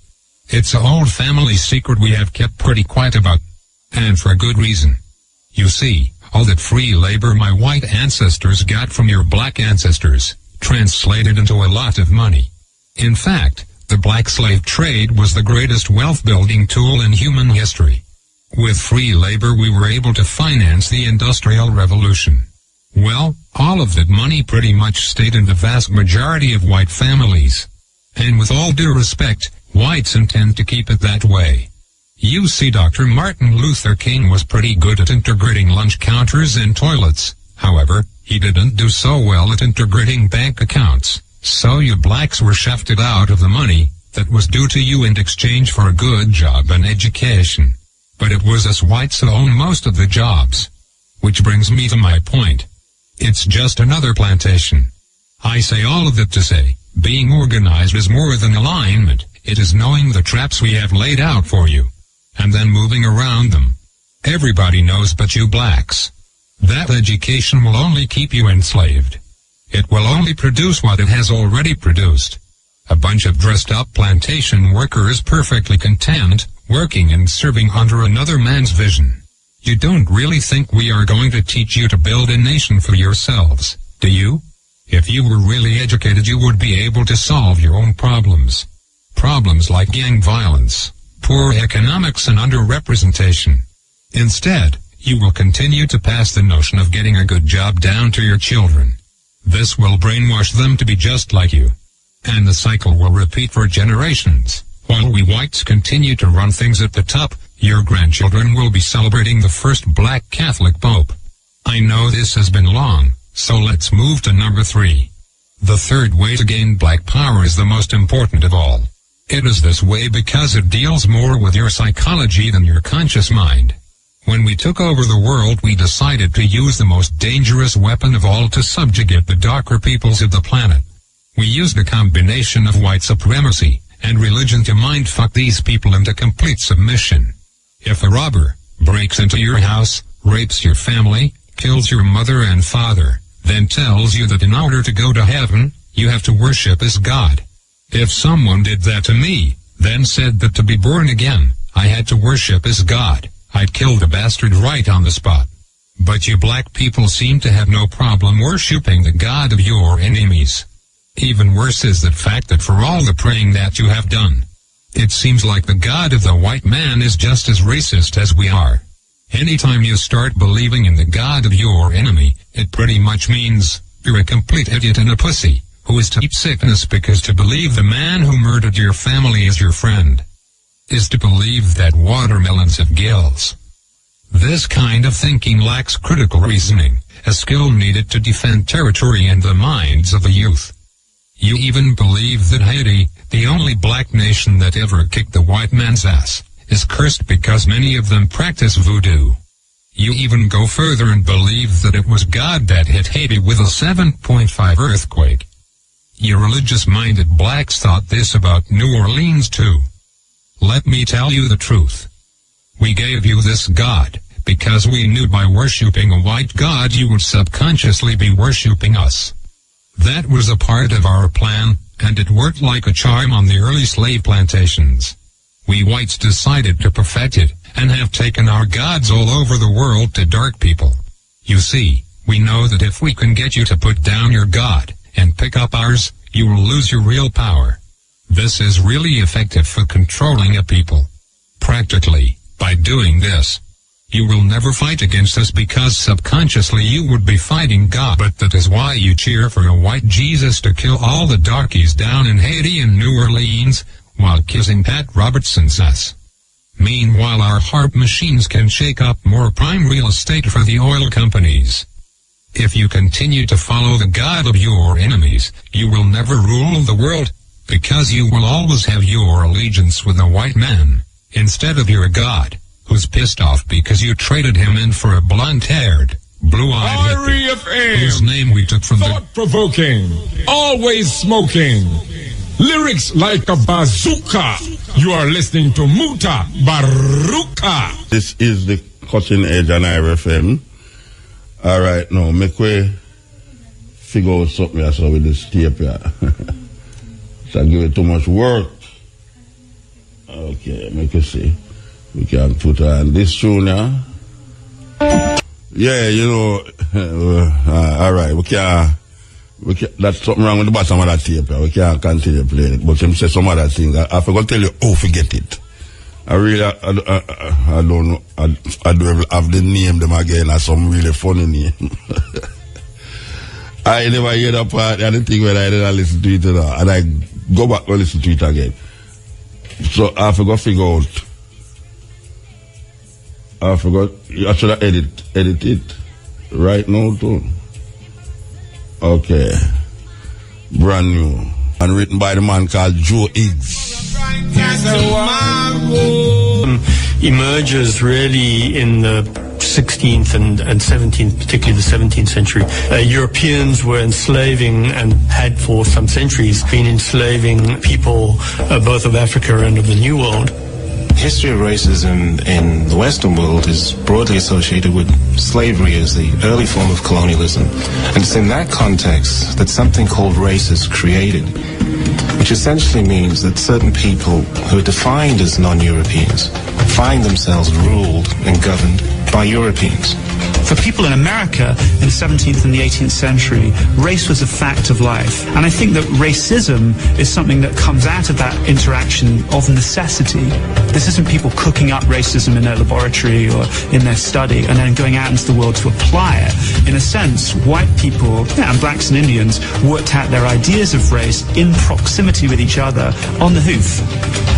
It's an old family secret we have kept pretty quiet about. And for good reason. You see, all that free labor my white ancestors got from your black ancestors, translated into a lot of money. In fact, the black slave trade was the greatest wealth-building tool in human history. With free labor we were able to finance the Industrial Revolution. Well, all of that money pretty much stayed in the vast majority of white families. And with all due respect, whites intend to keep it that way. You see, Dr. Martin Luther King was pretty good at integrating lunch counters and toilets. However, he didn't do so well at integrating bank accounts. So you blacks were shafted out of the money that was due to you in exchange for a good job and education. But it was us whites who owned most of the jobs. Which brings me to my point. It's just another plantation. I say all of it to say, being organized is more than alignment. It is knowing the traps we have laid out for you, and then moving around them. Everybody knows but you blacks. That education will only keep you enslaved. It will only produce what it has already produced. A bunch of dressed-up plantation workers perfectly content, working and serving under another man's vision. You don't really think we are going to teach you to build a nation for yourselves, do you? If you were really educated, you would be able to solve your own problems. Problems like gang violence, poor economics, and underrepresentation. Instead, you will continue to pass the notion of getting a good job down to your children. This will brainwash them to be just like you. And the cycle will repeat for generations. While we whites continue to run things at the top, your grandchildren will be celebrating the first black Catholic Pope. I know this has been long, so let's move to number 3. The third way to gain black power is the most important of all. It is this way because it deals more with your psychology than your conscious mind. When we took over the world, we decided to use the most dangerous weapon of all to subjugate the darker peoples of the planet. We used a combination of white supremacy and religion to mind-fuck these people into complete submission. If a robber breaks into your house, rapes your family, kills your mother and father, then tells you that in order to go to heaven, you have to worship as God. If someone did that to me, then said that to be born again, I had to worship as God, I'd kill the bastard right on the spot. But you black people seem to have no problem worshipping the God of your enemies. Even worse is the fact that for all the praying that you have done, it seems like the God of the white man is just as racist as we are. Anytime you start believing in the God of your enemy, it pretty much means you're a complete idiot and a pussy, who is to keep sickness, because to believe the man who murdered your family is your friend is to believe that watermelons have gills. This kind of thinking lacks critical reasoning, a skill needed to defend territory and the minds of the youth. You even believe that Haiti, the only black nation that ever kicked the white man's ass, is cursed because many of them practice voodoo. You even go further and believe that it was God that hit Haiti with a 7.5 earthquake. You religious-minded blacks thought this about New Orleans too. Let me tell you the truth. We gave you this God because we knew by worshipping a white God you would subconsciously be worshipping us. That was a part of our plan, and it worked like a charm on the early slave plantations. We whites decided to perfect it, and have taken our gods all over the world to dark people. You see, we know that if we can get you to put down your God, and pick up ours, you will lose your real power. This is really effective for controlling a people. Practically, by doing this, you will never fight against us because subconsciously you would be fighting God. But that is why you cheer for a white Jesus to kill all the darkies down in Haiti and New Orleans, while kissing Pat Robertson's ass. Meanwhile our harp machines can shake up more prime real estate for the oil companies. If you continue to follow the God of your enemies, you will never rule the world, because you will always have your allegiance with a white man, instead of your God, who's pissed off because you traded him in for a blonde-haired, blue-eyed hippie, whose name we took from thought-provoking, always smoking, lyrics like a bazooka. You are listening to Mutabaruka. This is the Cutting Edge on IRFM. All right, now, make we figure out something else with this tape here. So give it too much work. Okay, make you see. We can put on this tune now. Yeah, you know, all right, we can, that's something wrong with the bottom of that tape here. We can't continue playing it. But him say some other things. I forgot to tell you, forget it. I really, I don't know, I don't have the name them again as some really funny name. I never hear that part, and the thing when I didn't listen to it, and I go back and listen to it again. So I forgot to figure out. I should have edit it right now too. Okay. Brand new. And written by the man called Joe Higgs. Emerges really in the 16th and 17th, particularly the 17th century. Europeans were enslaving and had for some centuries been enslaving people both of Africa and of the New World. History of racism in the Western world is broadly associated with slavery as the early form of colonialism. And it's in that context that something called race is created, which essentially means that certain people who are defined as non-Europeans find themselves ruled and governed by Europeans. For people in America in the 17th and the 18th century, race was a fact of life. And I think that racism is something that comes out of that interaction of necessity. This isn't people cooking up racism in their laboratory or in their study and then going out into the world to apply it. In a sense, white people, and blacks and Indians, worked out their ideas of race in proximity with each other on the hoof.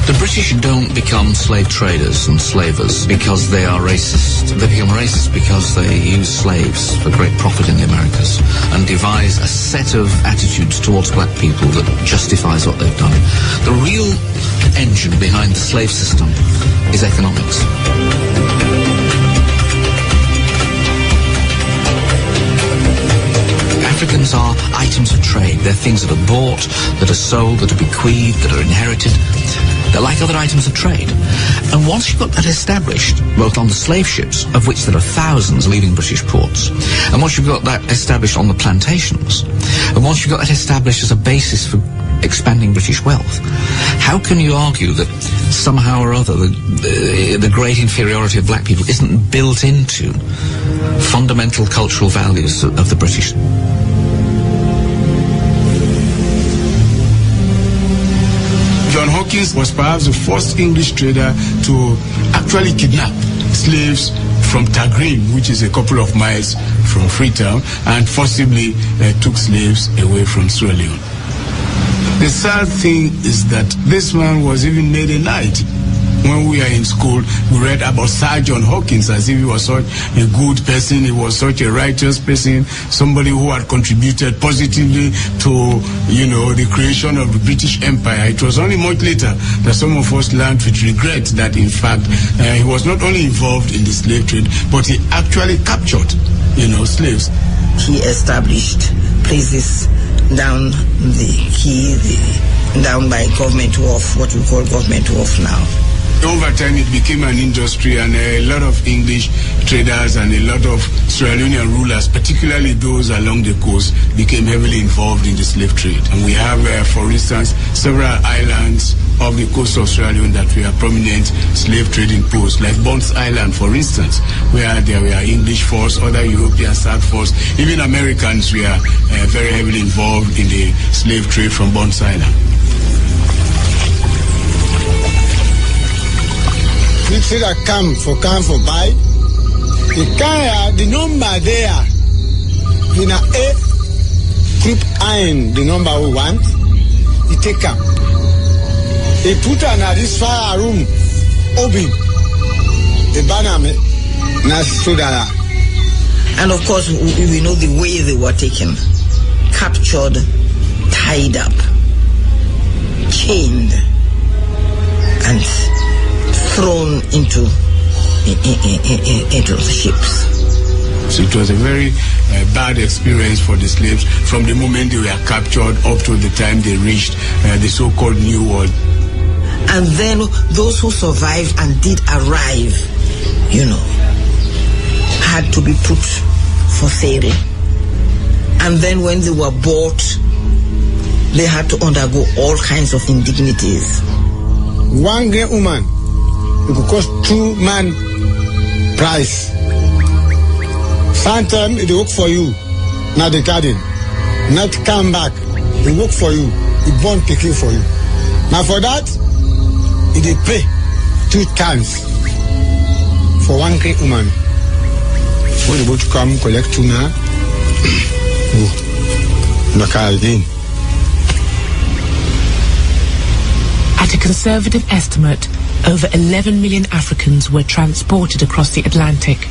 The British don't become slave traders and slavers because they are racist. They become racist because they use slaves for great profit in the Americas and devise a set of attitudes towards black people that justifies what they've done. The real engine behind the slave system is economics. Africans are items of trade. They're things that are bought, that are sold, that are bequeathed, that are inherited. like other items of trade. And once you've got that established, both on the slave ships, of which there are thousands leaving British ports, and once you've got that established on the plantations, and once you've got that established as a basis for expanding British wealth, how can you argue that somehow or other the great inferiority of black people isn't built into fundamental cultural values of the British? John Hawkins was perhaps the first English trader to actually kidnap slaves from Tagrim, which is a couple of miles from Freetown, and forcibly took slaves away from Sierra Leone. The sad thing is that this man was even made a knight. When we are in school, we read about Sir John Hawkins as if he was such a good person, he was such a righteous person, somebody who had contributed positively to, the creation of the British Empire. It was only much later that some of us learned with regret that, in fact, he was not only involved in the slave trade, but he actually captured, slaves. He established places down down by Government Wharf, what we call Government Wharf now. Over time, it became an industry, and a lot of English traders and a lot of Sierra Leonean rulers, particularly those along the coast, became heavily involved in the slave trade. And we have, for instance, several islands off the coast of Sierra Leone that were prominent slave trading posts, like Bonds Island, for instance, where there were English force, other European South force, even Americans were very heavily involved in the slave trade from Bonds Island. We say that come for buy. The number there in a group iron, the number we want, you take up. They put on this fire room, open the banner, and of course we know the way they were taken, captured, tied up, chained, and thrown into the ships. So it was a very bad experience for the slaves from the moment they were captured up to the time they reached the so-called New World. And then those who survived and did arrive, had to be put for sale. And then when they were bought, they had to undergo all kinds of indignities. One great woman, it could cost 2 man price. Sometimes it work for you, not the garden, not come back. It work for you, it born picking for you. Now for that, it pay 2 times for one great woman. When the boat come collect tuna, At a conservative estimate, over 11 million Africans were transported across the Atlantic.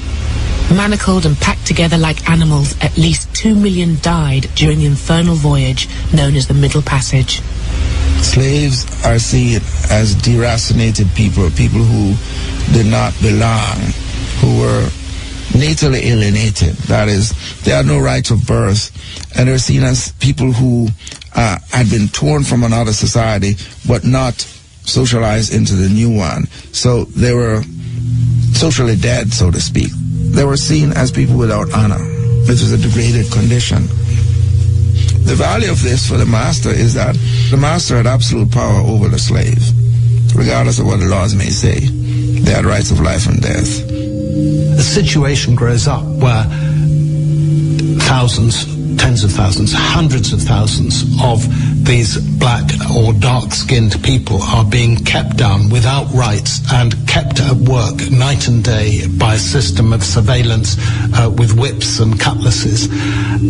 Manacled and packed together like animals, at least 2 million died during the infernal voyage known as the Middle Passage. Slaves are seen as deracinated people, people who did not belong, who were natally alienated. That is, they had no right of birth, and they're seen as people who had been torn from another society, but not socialized into the new one. So they were socially dead, so to speak. They were seen as people without honor, which was a degraded condition. The value of this for the master is that the master had absolute power over the slave, regardless of what the laws may say. They had rights of life and death. A situation grows up where thousands, tens of thousands, hundreds of thousands of these black or dark-skinned people are being kept down without rights and kept at work night and day by a system of surveillance with whips and cutlasses.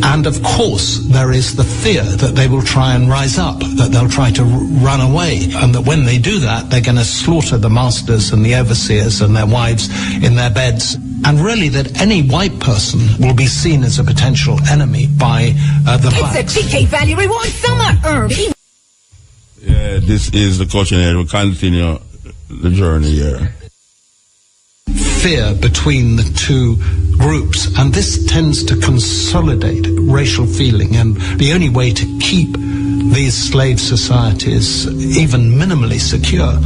And of course there is the fear that they will try and rise up, that they'll try to run away, and that when they do that they're going to slaughter the masters and the overseers and their wives in their beds. And really that any white person will be seen as a potential enemy by the blacks. It's a TK value reward summer herb. Yeah, this is the question here. We'll continue the journey here. Fear between the two groups, and this tends to consolidate racial feeling, and the only way to keep these slave societies even minimally secure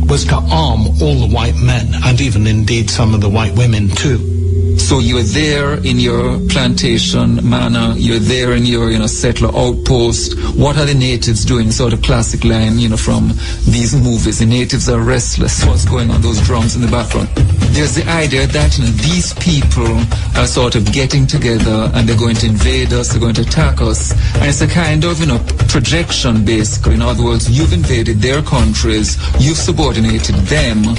was to arm all the white men, and even indeed some of the white women too. So you're there in your plantation manor, you're there in your, settler outpost. What are the natives doing? Sort of classic line, from these movies. The natives are restless. What's going on? Those drums in the background. There's the idea that, these people are sort of getting together and they're going to invade us, they're going to attack us. And it's a kind of, projection basically. In other words, you've invaded their countries, you've subordinated them.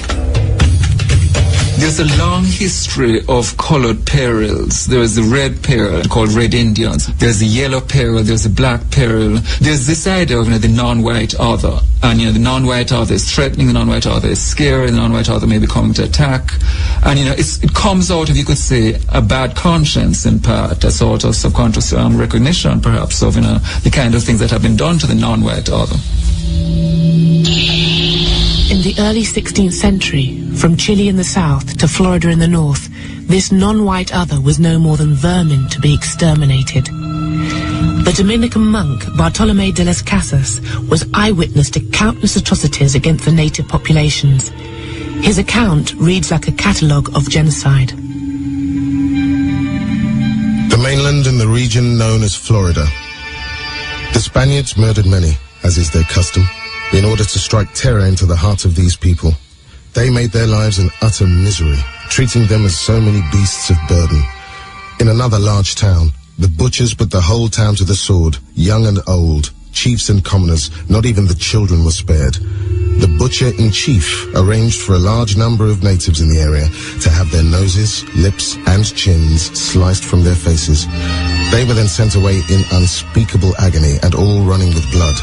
There's a long history of colored perils. There's the red peril called Red Indians. There's the yellow peril. There's the black peril. There's this idea of the non-white other. And the non-white other is threatening, the non-white other is scary, the non-white other may be coming to attack. And it comes out of, you could say, a bad conscience in part, a sort of subconscious recognition perhaps of the kind of things that have been done to the non-white other. In the early 16th century, from Chile in the south to Florida in the north, this non-white other was no more than vermin to be exterminated. The Dominican monk Bartolomé de las Casas was eyewitness to countless atrocities against the native populations. His account reads like a catalogue of genocide. The mainland and the region known as Florida. The Spaniards murdered many, as is their custom, in order to strike terror into the heart of these people. They made their lives an utter misery, treating them as so many beasts of burden. In another large town, the butchers put the whole town to the sword, young and old, chiefs and commoners, not even the children were spared. The butcher-in-chief arranged for a large number of natives in the area to have their noses, lips, and chins sliced from their faces. They were then sent away in unspeakable agony and all running with blood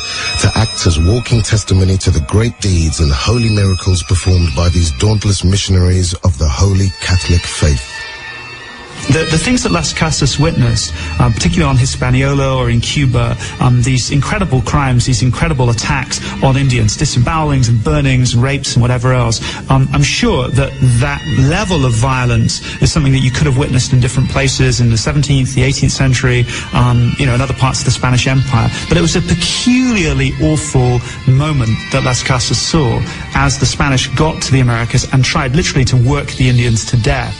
to act as walking testimony to the great deeds and holy miracles performed by these dauntless missionaries of the Holy Catholic faith. The things that Las Casas witnessed, particularly on Hispaniola or in Cuba, these incredible crimes, these incredible attacks on Indians, disembowelings and burnings and rapes and whatever else, I'm sure that level of violence is something that you could have witnessed in different places in the 17th, the 18th century, in other parts of the Spanish Empire. But it was a peculiarly awful moment that Las Casas saw as the Spanish got to the Americas and tried literally to work the Indians to death.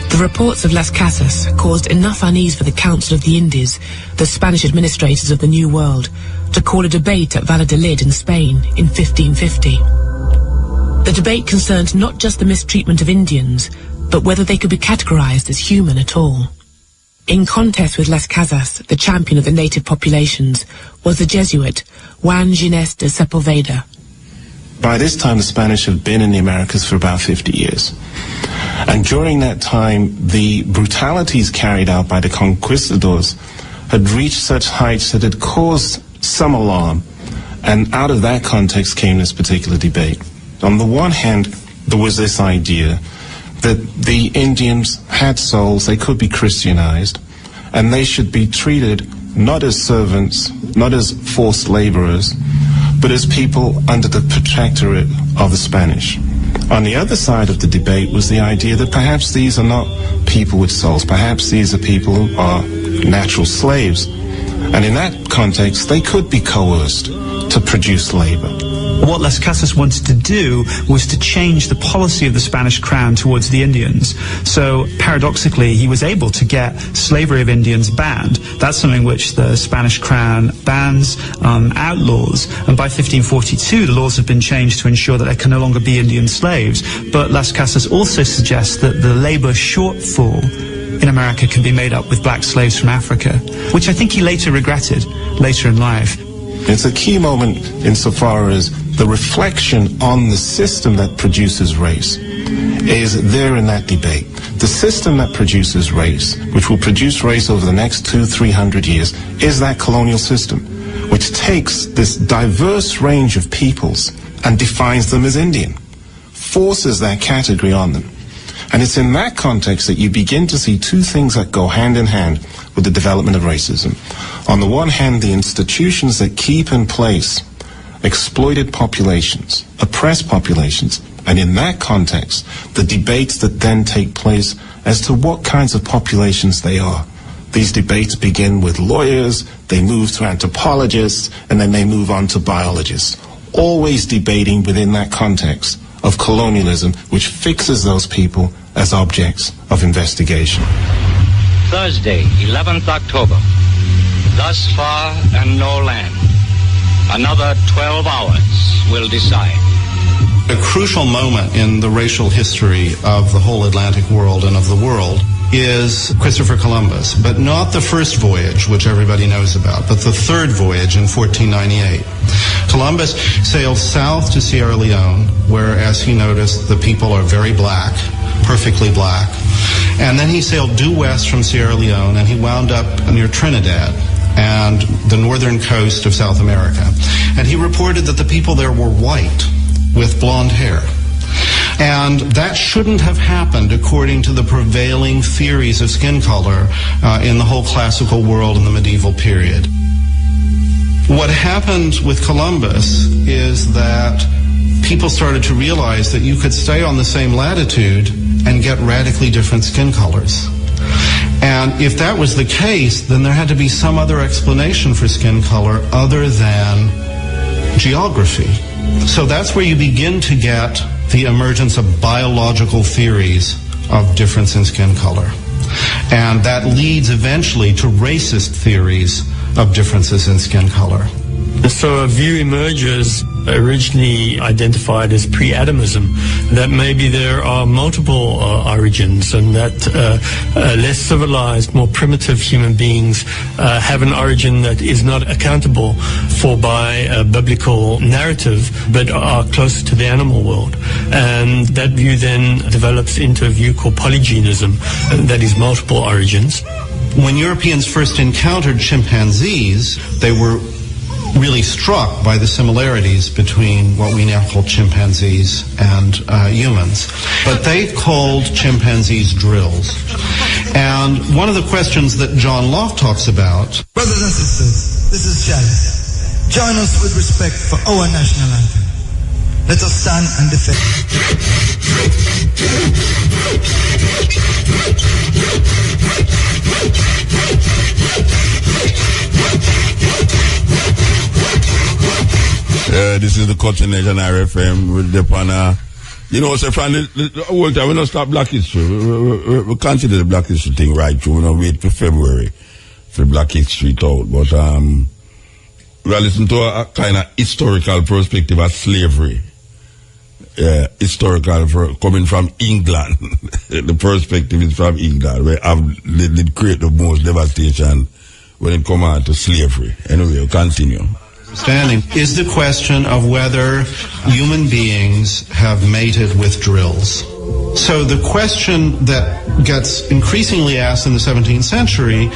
The reports of Las Casas caused enough unease for the Council of the Indies, the Spanish administrators of the New World, to call a debate at Valladolid in Spain in 1550. The debate concerned not just the mistreatment of Indians, but whether they could be categorized as human at all. In contest with Las Casas, the champion of the native populations was the Jesuit Juan Ginés de Sepulveda. By this time, the Spanish have been in the Americas for about 50 years. And during that time, the brutalities carried out by the conquistadors had reached such heights that it caused some alarm. And out of that context came this particular debate. On the one hand, there was this idea that the Indians had souls, they could be Christianized, and they should be treated not as servants, not as forced laborers, but as people under the protectorate of the Spanish. On the other side of the debate was the idea that perhaps these are not people with souls, perhaps these are people who are natural slaves. And in that context, they could be coerced to produce labor. What Las Casas wanted to do was to change the policy of the Spanish crown towards the Indians. So paradoxically, he was able to get slavery of Indians banned. That's something which the Spanish crown bans, outlaws. And by 1542, the laws have been changed to ensure that there can no longer be Indian slaves. But Las Casas also suggests that the labor shortfall in America can be made up with black slaves from Africa, which I think he later regretted, later in life. It's a key moment insofar as the reflection on the system that produces race is there in that debate. The system that produces race, which will produce race over the next 200-300 years, is that colonial system, which takes this diverse range of peoples and defines them as Indian, forces that category on them. And it's in that context that you begin to see two things that go hand in hand with the development of racism. On the one hand, the institutions that keep in place exploited populations, oppressed populations, and in that context, the debates that then take place as to what kinds of populations they are. These debates begin with lawyers, they move to anthropologists, and then they move on to biologists, always debating within that context of colonialism, which fixes those people as objects of investigation. Thursday, 11th October. Thus far and no land. Another 12 hours will decide. A crucial moment in the racial history of the whole Atlantic world and of the world is Christopher Columbus, but not the first voyage, which everybody knows about, but the third voyage in 1498. Columbus sailed south to Sierra Leone, where, as he noticed, the people are very black, perfectly black. And then he sailed due west from Sierra Leone, and he wound up near Trinidad and the northern coast of South America. And he reported that the people there were white with blonde hair. And that shouldn't have happened according to the prevailing theories of skin color in the whole classical world in the medieval period. What happened with Columbus is that people started to realize that you could stay on the same latitude and get radically different skin colors. And if that was the case, then there had to be some other explanation for skin color other than geography. So that's where you begin to get the emergence of biological theories of difference in skin color. And that leads eventually to racist theories of differences in skin color. So a view emerges, originally identified as pre-Adamism, that maybe there are multiple origins, and that less civilized, more primitive human beings have an origin that is not accountable for by a biblical narrative, but are closer to the animal world. And that view then develops into a view called polygenism, that is multiple origins. When Europeans first encountered chimpanzees, they were really struck by the similarities between what we now call chimpanzees and humans. But they called chimpanzees drills. And one of the questions that John Locke talks about... Brothers and sisters, this is Chalice. Join us with respect for our national anthem. Let us stand and defend. This is the Cutting Edge on RFM with the panel. You know, so from the whole time, we don't stop Black History. We consider the Black History thing right through. We don't wait for February for Black History out. But we are listening to a kind of historical perspective of slavery. Historical coming from England. The perspective is from England, where they create the most devastation when it comes out to slavery. Anyway, we'll continue. Understanding is the question of whether human beings have mated with drills. So the question that gets increasingly asked in the 17th century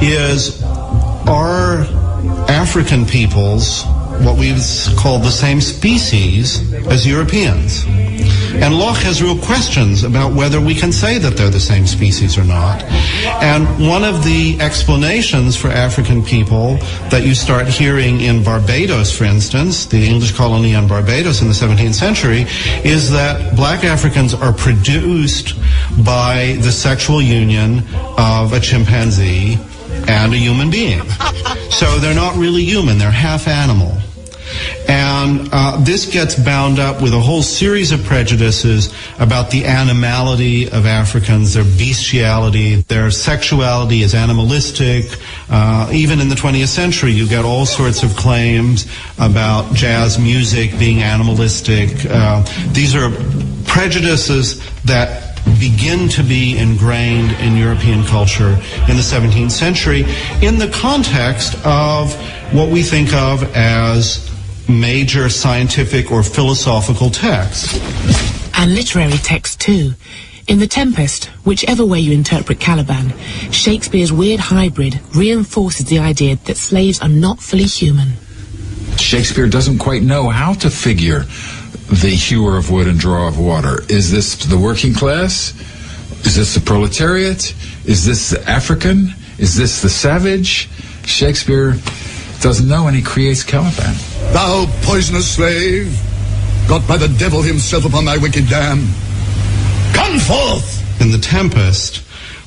is, are African peoples what we call the same species as Europeans? And Locke has real questions about whether we can say that they're the same species or not. And one of the explanations for African people that you start hearing in Barbados, for instance, the English colony on Barbados in the 17th century, is that black Africans are produced by the sexual union of a chimpanzee and a human being. So they're not really human, they're half animal. And this gets bound up with a whole series of prejudices about the animality of Africans, their bestiality, their sexuality is animalistic. Even in the 20th century, you get all sorts of claims about jazz music being animalistic. These are prejudices that begin to be ingrained in European culture in the 17th century in the context of what we think of as major scientific or philosophical texts. And literary texts too. In The Tempest, whichever way you interpret Caliban, Shakespeare's weird hybrid reinforces the idea that slaves are not fully human. Shakespeare doesn't quite know how to figure the hewer of wood and drawer of water. Is this the working class? Is this the proletariat? Is this the African? Is this the savage? Shakespeare doesn't know, and he creates Caliban. Thou poisonous slave, got by the devil himself upon thy wicked dam, come forth! In The Tempest,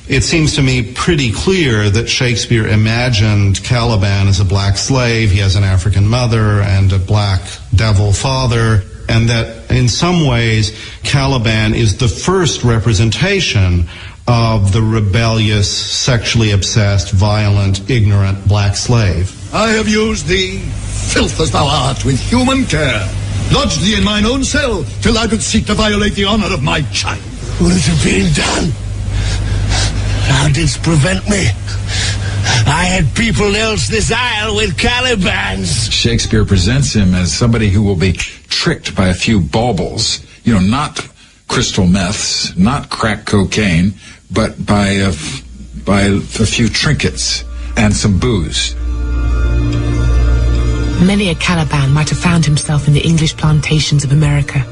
it seems to me pretty clear that Shakespeare imagined Caliban as a black slave. He has an African mother and a black devil father, and that in some ways Caliban is the first representation of the rebellious, sexually obsessed, violent, ignorant black slave. I have used thee, filth as thou art, with human care, lodged thee in mine own cell, till thou couldst seek to violate the honor of my child. What is being done? Thou didst prevent me. I had people else this isle with Calibans. Shakespeare presents him as somebody who will be tricked by a few baubles, not crystal meths, not crack cocaine, but by a few trinkets and some booze. Many a Caliban might have found himself in the English plantations of America.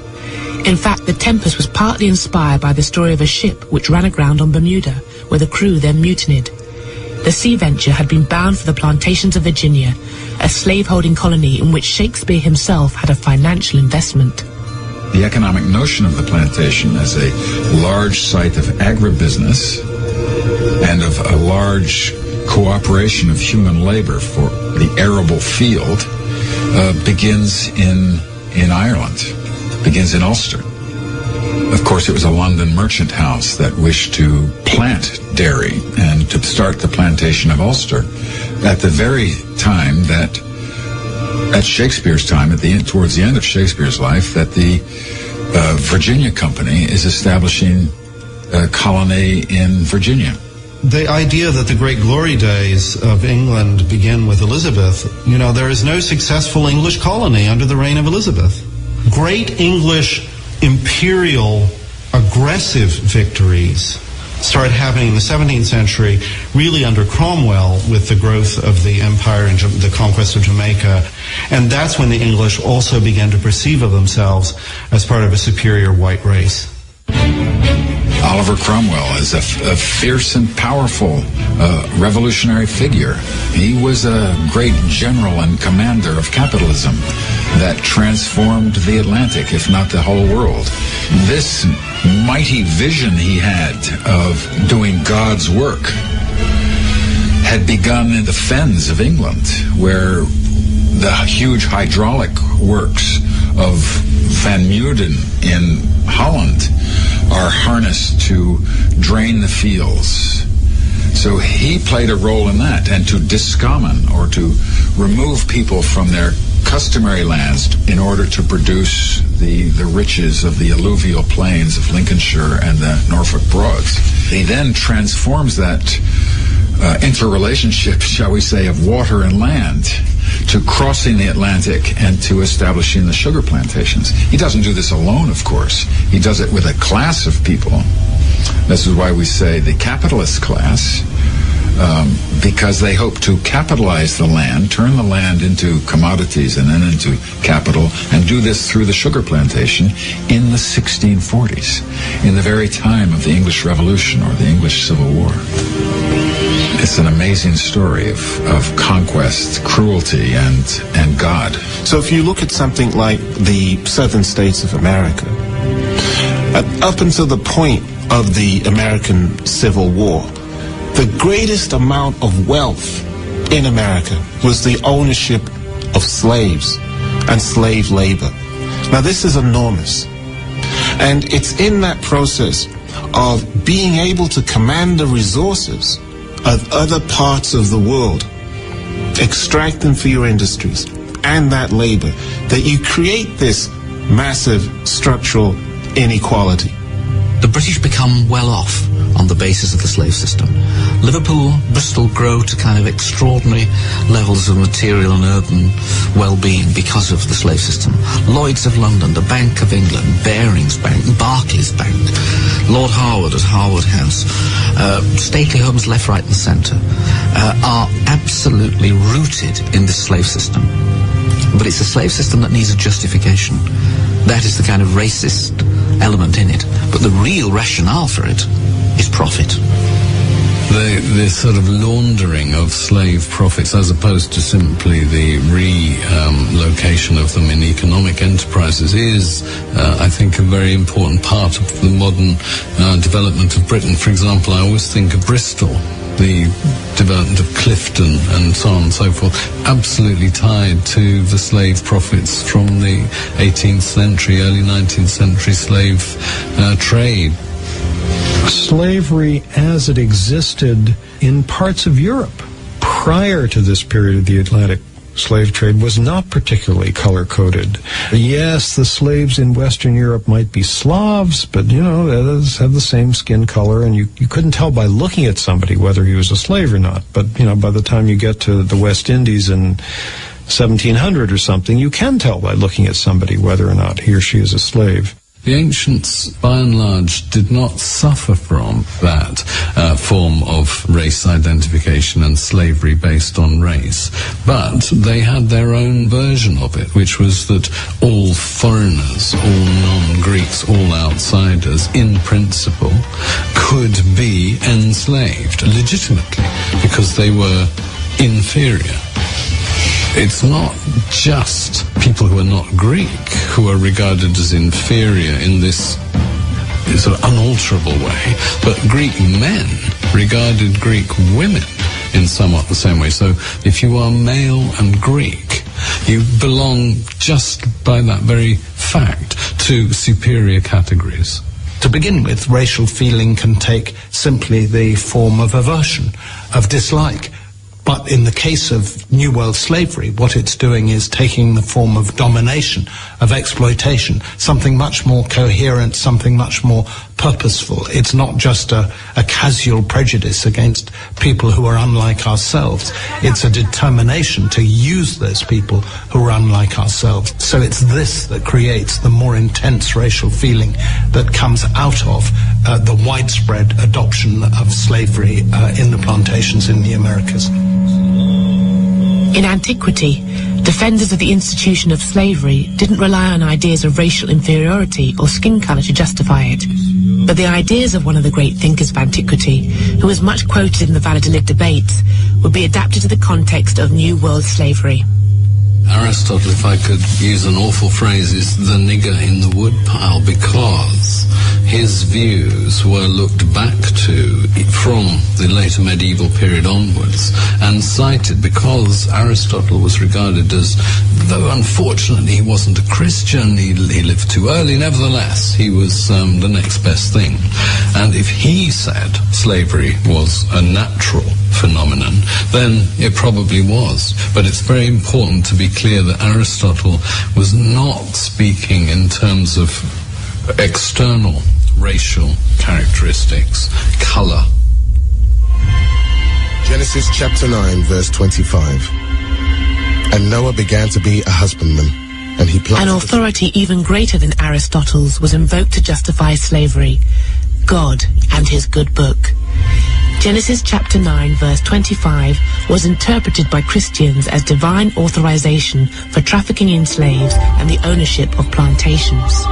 In fact, The Tempest was partly inspired by the story of a ship which ran aground on Bermuda, where the crew then mutinied. The Sea Venture had been bound for the plantations of Virginia, a slaveholding colony in which Shakespeare himself had a financial investment. The economic notion of the plantation as a large site of agribusiness and of a large cooperation of human labor for the arable field begins in Ireland, begins in Ulster. Of course, it was a London merchant house that wished to plant dairy and to start the plantation of Ulster at the very time that, at Shakespeare's time, towards the end of Shakespeare's life, that the Virginia Company is establishing a colony in Virginia. The idea that the great glory days of England begin with Elizabeth, there is no successful English colony under the reign of Elizabeth. Great English imperial aggressive victories started happening in the 17th century, really under Cromwell, with the growth of the empire and the conquest of Jamaica. And that's when the English also began to perceive of themselves as part of a superior white race. Oliver Cromwell is a fierce and powerful revolutionary figure. He was a great general and commander of capitalism that transformed the Atlantic, if not the whole world. This mighty vision he had of doing God's work had begun in the fens of England, where the huge hydraulic works of Van Muden in Holland are harnessed to drain the fields. So he played a role in that, and to discommon, or to remove people from their customary lands in order to produce the riches of the alluvial plains of Lincolnshire and the Norfolk Broads. He then transforms that interrelationship, shall we say, of water and land to crossing the Atlantic and to establishing the sugar plantations. He doesn't do this alone, of course. He does it with a class of people. This is why we say the capitalist class, because they hope to capitalize the land, turn the land into commodities and then into capital, and do this through the sugar plantation in the 1640s, in the very time of the English Revolution or the English Civil War. It's an amazing story of conquest, cruelty, and God. So if you look at something like the southern states of America, up until the point of the American Civil War, the greatest amount of wealth in America was the ownership of slaves and slave labor. Now this is enormous. And it's in that process of being able to command the resources of other parts of the world, extract them for your industries and that labor, that you create this massive structural inequality. The British become well off on the basis of the slave system. Liverpool, Bristol grow to kind of extraordinary levels of material and urban well-being because of the slave system. Lloyd's of London, the Bank of England, Barings Bank, Barclays Bank, Lord Harwood at Harwood House, stately homes left, right and centre, are absolutely rooted in this slave system. But it's a slave system that needs a justification. That is the kind of racist element in it. But the real rationale for it is profit. the sort of laundering of slave profits, as opposed to simply the relocation of them in economic enterprises, is, I think, a very important part of the modern development of Britain. For example, I always think of Bristol, the development of Clifton and so on and so forth, absolutely tied to the slave profits from the 18th century, early 19th century slave trade. Slavery as it existed in parts of Europe prior to this period of the Atlantic slave trade was not particularly color-coded. Yes, the slaves in Western Europe might be Slavs, but, they have the same skin color, and you couldn't tell by looking at somebody whether he was a slave or not. But, by the time you get to the West Indies in 1700 or something, you can tell by looking at somebody whether or not he or she is a slave. The ancients, by and large, did not suffer from that form of race identification and slavery based on race, but they had their own version of it, which was that all foreigners, all non-Greeks, all outsiders, in principle, could be enslaved legitimately because they were inferior. It's not just people who are not Greek who are regarded as inferior in this sort of unalterable way, but Greek men regarded Greek women in somewhat the same way. So if you are male and Greek, you belong just by that very fact to superior categories. To begin with, racial feeling can take simply the form of aversion, of dislike. But in the case of New World slavery, what it's doing is taking the form of domination, of exploitation, something much more coherent, something much more purposeful. It's not just a casual prejudice against people who are unlike ourselves. It's a determination to use those people who are unlike ourselves. So it's this that creates the more intense racial feeling that comes out of the widespread adoption of slavery in the plantations in the Americas. In antiquity, defenders of the institution of slavery didn't rely on ideas of racial inferiority or skin color to justify it, but the ideas of one of the great thinkers of antiquity, who was much quoted in the Valladolid debates, would be adapted to the context of New World slavery. Aristotle, if I could use an awful phrase, is the nigger in the woodpile, because his views were looked back to from the later medieval period onwards and cited because Aristotle was regarded as, though unfortunately he wasn't a Christian, he lived too early, nevertheless he was the next best thing. And if he said slavery was a natural phenomenon, then it probably was. But it's very important to be clear that Aristotle was not speaking in terms of external racial characteristics, color. Genesis chapter 9, verse 25. And Noah began to be a husbandman, and he planted... An authority even greater than Aristotle's was invoked to justify slavery: God and his good book. Genesis chapter 9, verse 25 was interpreted by Christians as divine authorization for trafficking in slaves and the ownership of plantations.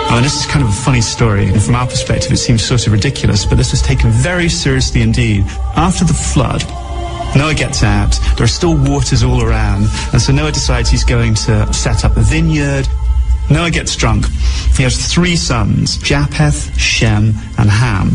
And this is kind of a funny story, and from our perspective it seems sort of ridiculous, but this was taken very seriously indeed. After the flood, Noah gets out, there are still waters all around, and so Noah decides he's going to set up a vineyard. Noah gets drunk. He has 3 sons, Japheth, Shem, and Ham.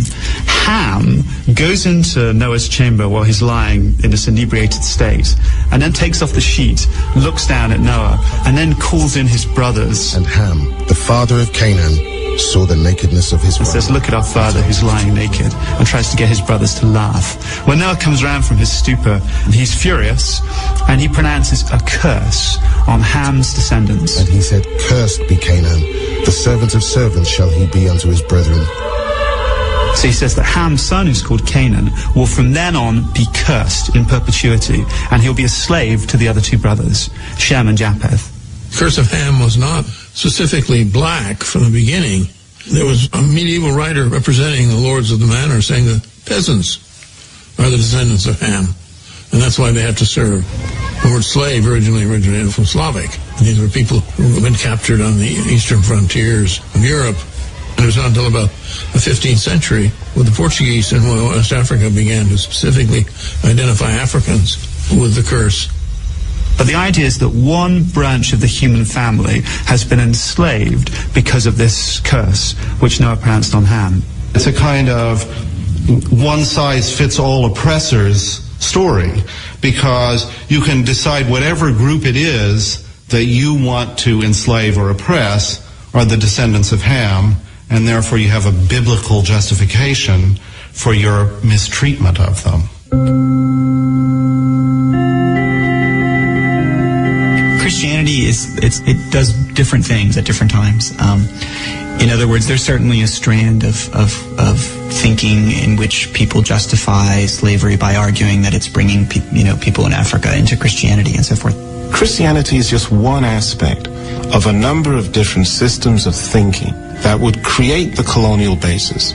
Ham goes into Noah's chamber while he's lying in this inebriated state, and then takes off the sheet, looks down at Noah, and then calls in his brothers. And Ham, the father of Canaan, saw the nakedness of his wife. And says, "Look at our father who's lying naked," and tries to get his brothers to laugh. When Noah comes around from his stupor, he's furious, and he pronounces a curse on Ham's descendants. And he said, "Cursed be Canaan, the servant of servants shall he be unto his brethren." So he says that Ham's son, who's called Canaan, will from then on be cursed in perpetuity, and he'll be a slave to the other 2 brothers, Shem and Japheth. The curse of Ham was not specifically black from the beginning. There was a medieval writer representing the lords of the manor saying the peasants are the descendants of Ham, and that's why they have to serve. The word slave originally originated from Slavic. These were people who had been captured on the eastern frontiers of Europe It was not until about the 15th century when the Portuguese in West Africa began to specifically identify Africans with the curse. But the idea is that one branch of the human family has been enslaved because of this curse, which Noah pronounced on Ham. It's a kind of one-size-fits-all oppressors story, because you can decide whatever group it is that you want to enslave or oppress are the descendants of Ham, and therefore you have a biblical justification for your mistreatment of them. Christianity it does different things at different times. In other words, there's certainly a strand of thinking in which people justify slavery by arguing that it's bringing people in Africa into Christianity and so forth. Christianity is just one aspect of a number of different systems of thinking that would create the colonial basis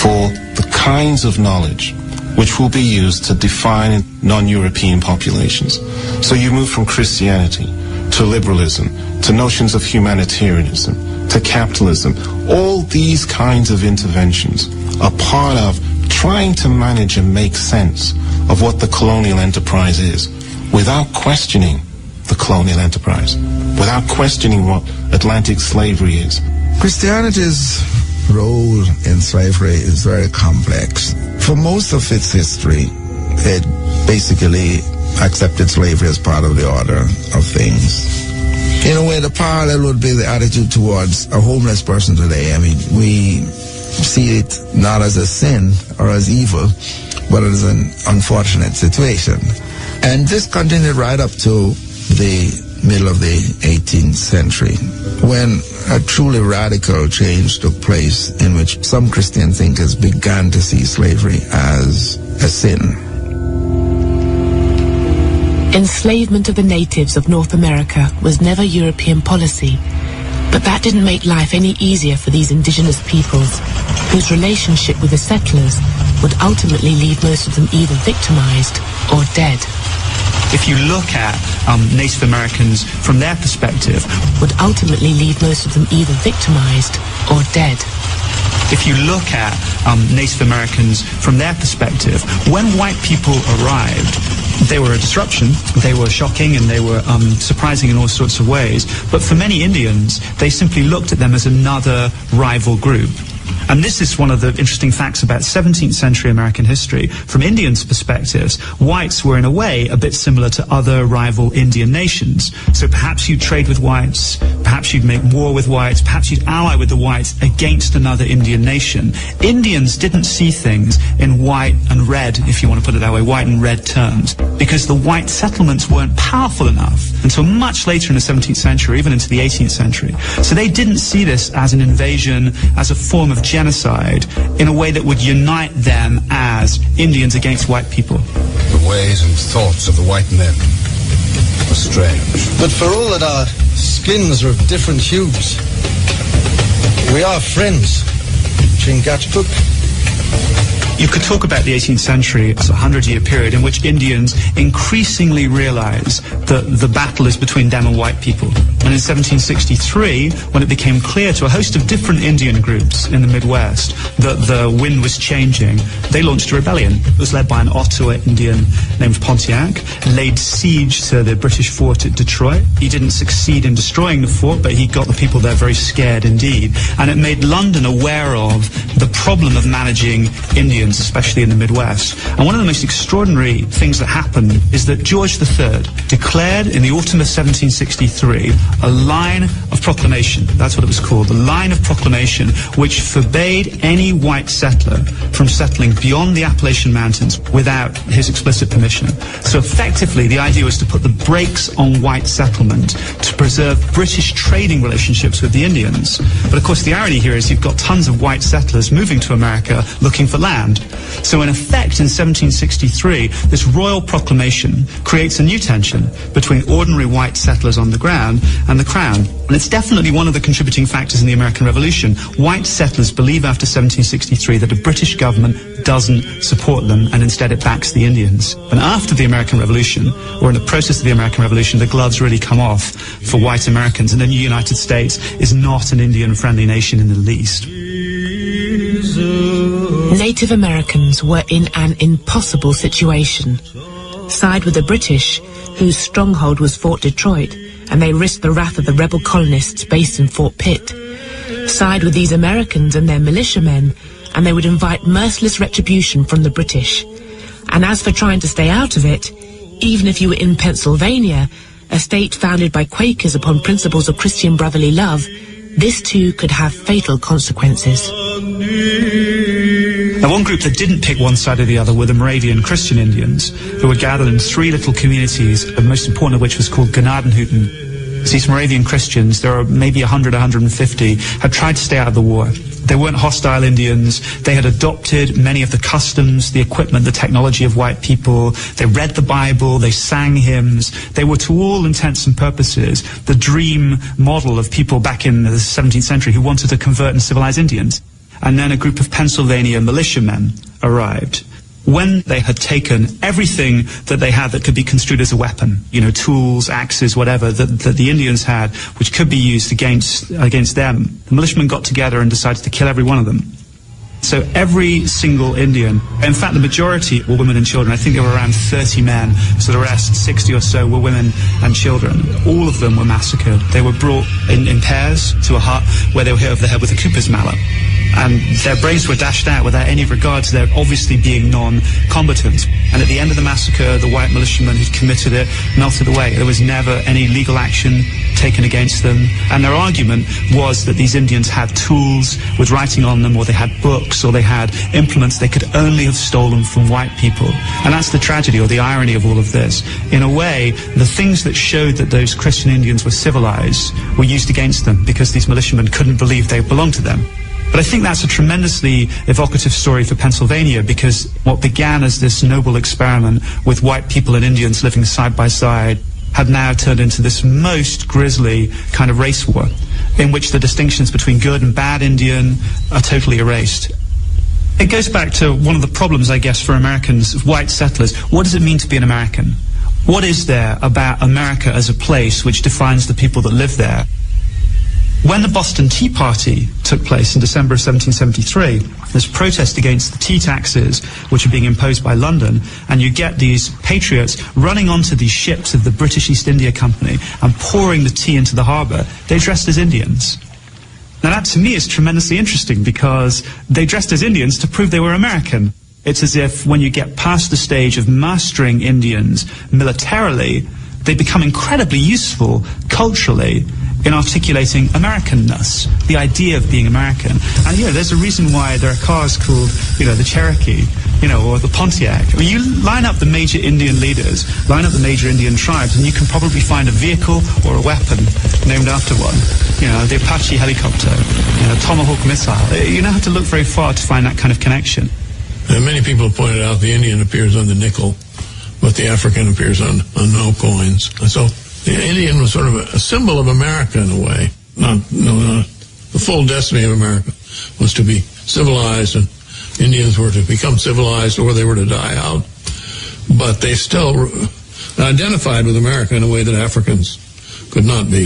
for the kinds of knowledge which will be used to define non-European populations. So you move from Christianity to liberalism, to notions of humanitarianism, to capitalism. All these kinds of interventions are part of trying to manage and make sense of what the colonial enterprise is without questioning the colonial enterprise, without questioning what Atlantic slavery is. Christianity's role in slavery is very complex. For most of its history, it basically accepted slavery as part of the order of things. In a way, the parallel would be the attitude towards a homeless person today. I mean, we see it not as a sin or as evil, but as an unfortunate situation. And this continued right up to the middle of the 18th century, when a truly radical change took place in which some Christian thinkers began to see slavery as a sin. Enslavement of the natives of North America was never European policy, but that didn't make life any easier for these indigenous peoples, whose relationship with the settlers would ultimately leave most of them either victimized or dead. If you look at Native Americans from their perspective, would ultimately leave most of them either victimized or dead. If you look at Native Americans from their perspective, when white people arrived, they were a disruption, they were shocking, and they were surprising in all sorts of ways. But for many Indians, they simply looked at them as another rival group. And this is one of the interesting facts about 17th century American history. From Indians' perspectives, whites were in a way a bit similar to other rival Indian nations. So perhaps you'd trade with whites, perhaps you'd make war with whites, perhaps you'd ally with the whites against another Indian nation. Indians didn't see things in white and red, if you want to put it that way, white and red terms, because the white settlements weren't powerful enough until much later in the 17th century, even into the 18th century. So they didn't see this as an invasion, as a form of genocide, in a way that would unite them as Indians against white people. The ways and thoughts of the white men are strange. But for all that our skins are of different hues, we are friends. Chingachgook. You could talk about the 18th century as a 100-year period in which Indians increasingly realize that the battle is between them and white people. And in 1763, when it became clear to a host of different Indian groups in the Midwest that the wind was changing, they launched a rebellion. It was led by an Ottawa Indian named Pontiac, laid siege to the British fort at Detroit. He didn't succeed in destroying the fort, but he got the people there very scared indeed. And it made London aware of the problem of managing Indians, especially in the Midwest. And one of the most extraordinary things that happened is that George III declared in the autumn of 1763 a line of proclamation. That's what it was called, the line of proclamation, which forbade any white settler from settling beyond the Appalachian Mountains without his explicit permission. So effectively, the idea was to put the brakes on white settlement to preserve British trading relationships with the Indians. But of course, the irony here is you've got tons of white settlers moving to America looking for land. So in effect, in 1763, this royal proclamation creates a new tension between ordinary white settlers on the ground and the Crown. And it's definitely one of the contributing factors in the American Revolution. White settlers believe after 1763 that the British government doesn't support them, and instead it backs the Indians. And after the American Revolution, or in the process of the American Revolution, the gloves really come off for white Americans, and the new United States is not an Indian-friendly nation in the least. Native Americans were in an impossible situation. Side with the British, whose stronghold was Fort Detroit, and they risked the wrath of the rebel colonists based in Fort Pitt. Side with these Americans and their militiamen, and they would invite merciless retribution from the British. And as for trying to stay out of it, even if you were in Pennsylvania, a state founded by Quakers upon principles of Christian brotherly love, this too could have fatal consequences. Now, one group that didn't pick one side or the other were the Moravian Christian Indians, who were gathered in 3 little communities, the most important of which was called Gnadenhutten. These Moravian Christians, there are maybe 100, 150, had tried to stay out of the war. They weren't hostile Indians. They had adopted many of the customs, the equipment, the technology of white people. They read the Bible. They sang hymns. They were, to all intents and purposes, the dream model of people back in the 17th century who wanted to convert and civilize Indians. And then a group of Pennsylvania militiamen arrived. When they had taken everything that they had that could be construed as a weapon, tools, axes, whatever, that the Indians had, which could be used against them, the militiamen got together and decided to kill every one of them. So every single Indian, in fact the majority were women and children. I think there were around 30 men, so the rest, 60 or so, were women and children. All of them were massacred. They were brought in pairs to a hut where they were hit over the head with a Cooper's mallet. And their brains were dashed out without any regard to their obviously being non-combatants. And at the end of the massacre, the white militiamen who'd committed it melted away. There was never any legal action taken against them. And their argument was that these Indians had tools with writing on them, or they had books, or they had implements they could only have stolen from white people. And that's the tragedy or the irony of all of this. In a way, the things that showed that those Christian Indians were civilized were used against them because these militiamen couldn't believe they belonged to them. But I think that's a tremendously evocative story for Pennsylvania, because what began as this noble experiment with white people and Indians living side by side had now turned into this most grisly kind of race war, in which the distinctions between good and bad Indian are totally erased. It goes back to one of the problems, I guess, for Americans, white settlers. What does it mean to be an American? What is there about America as a place which defines the people that live there? When the Boston Tea Party took place in December of 1773, there's protest against the tea taxes which are being imposed by London, and you get these patriots running onto these ships of the British East India Company and pouring the tea into the harbour. They dressed as Indians. Now that to me is tremendously interesting, because they dressed as Indians to prove they were American. It's as if when you get past the stage of mastering Indians militarily, they become incredibly useful culturally in articulating Americanness, the idea of being American. And, there's a reason why there are cars called, the Cherokee, or the Pontiac. I mean, you line up the major Indian leaders, line up the major Indian tribes, and you can probably find a vehicle or a weapon named after one. The Apache helicopter, Tomahawk missile. You don't have to look very far to find that kind of connection. Many people have pointed out the Indian appears on the nickel, but the African appears on no coins. And so the Indian was sort of a symbol of America in a way. Not the full destiny of America was to be civilized, and Indians were to become civilized or they were to die out. But they still identified with America in a way that Africans could not be.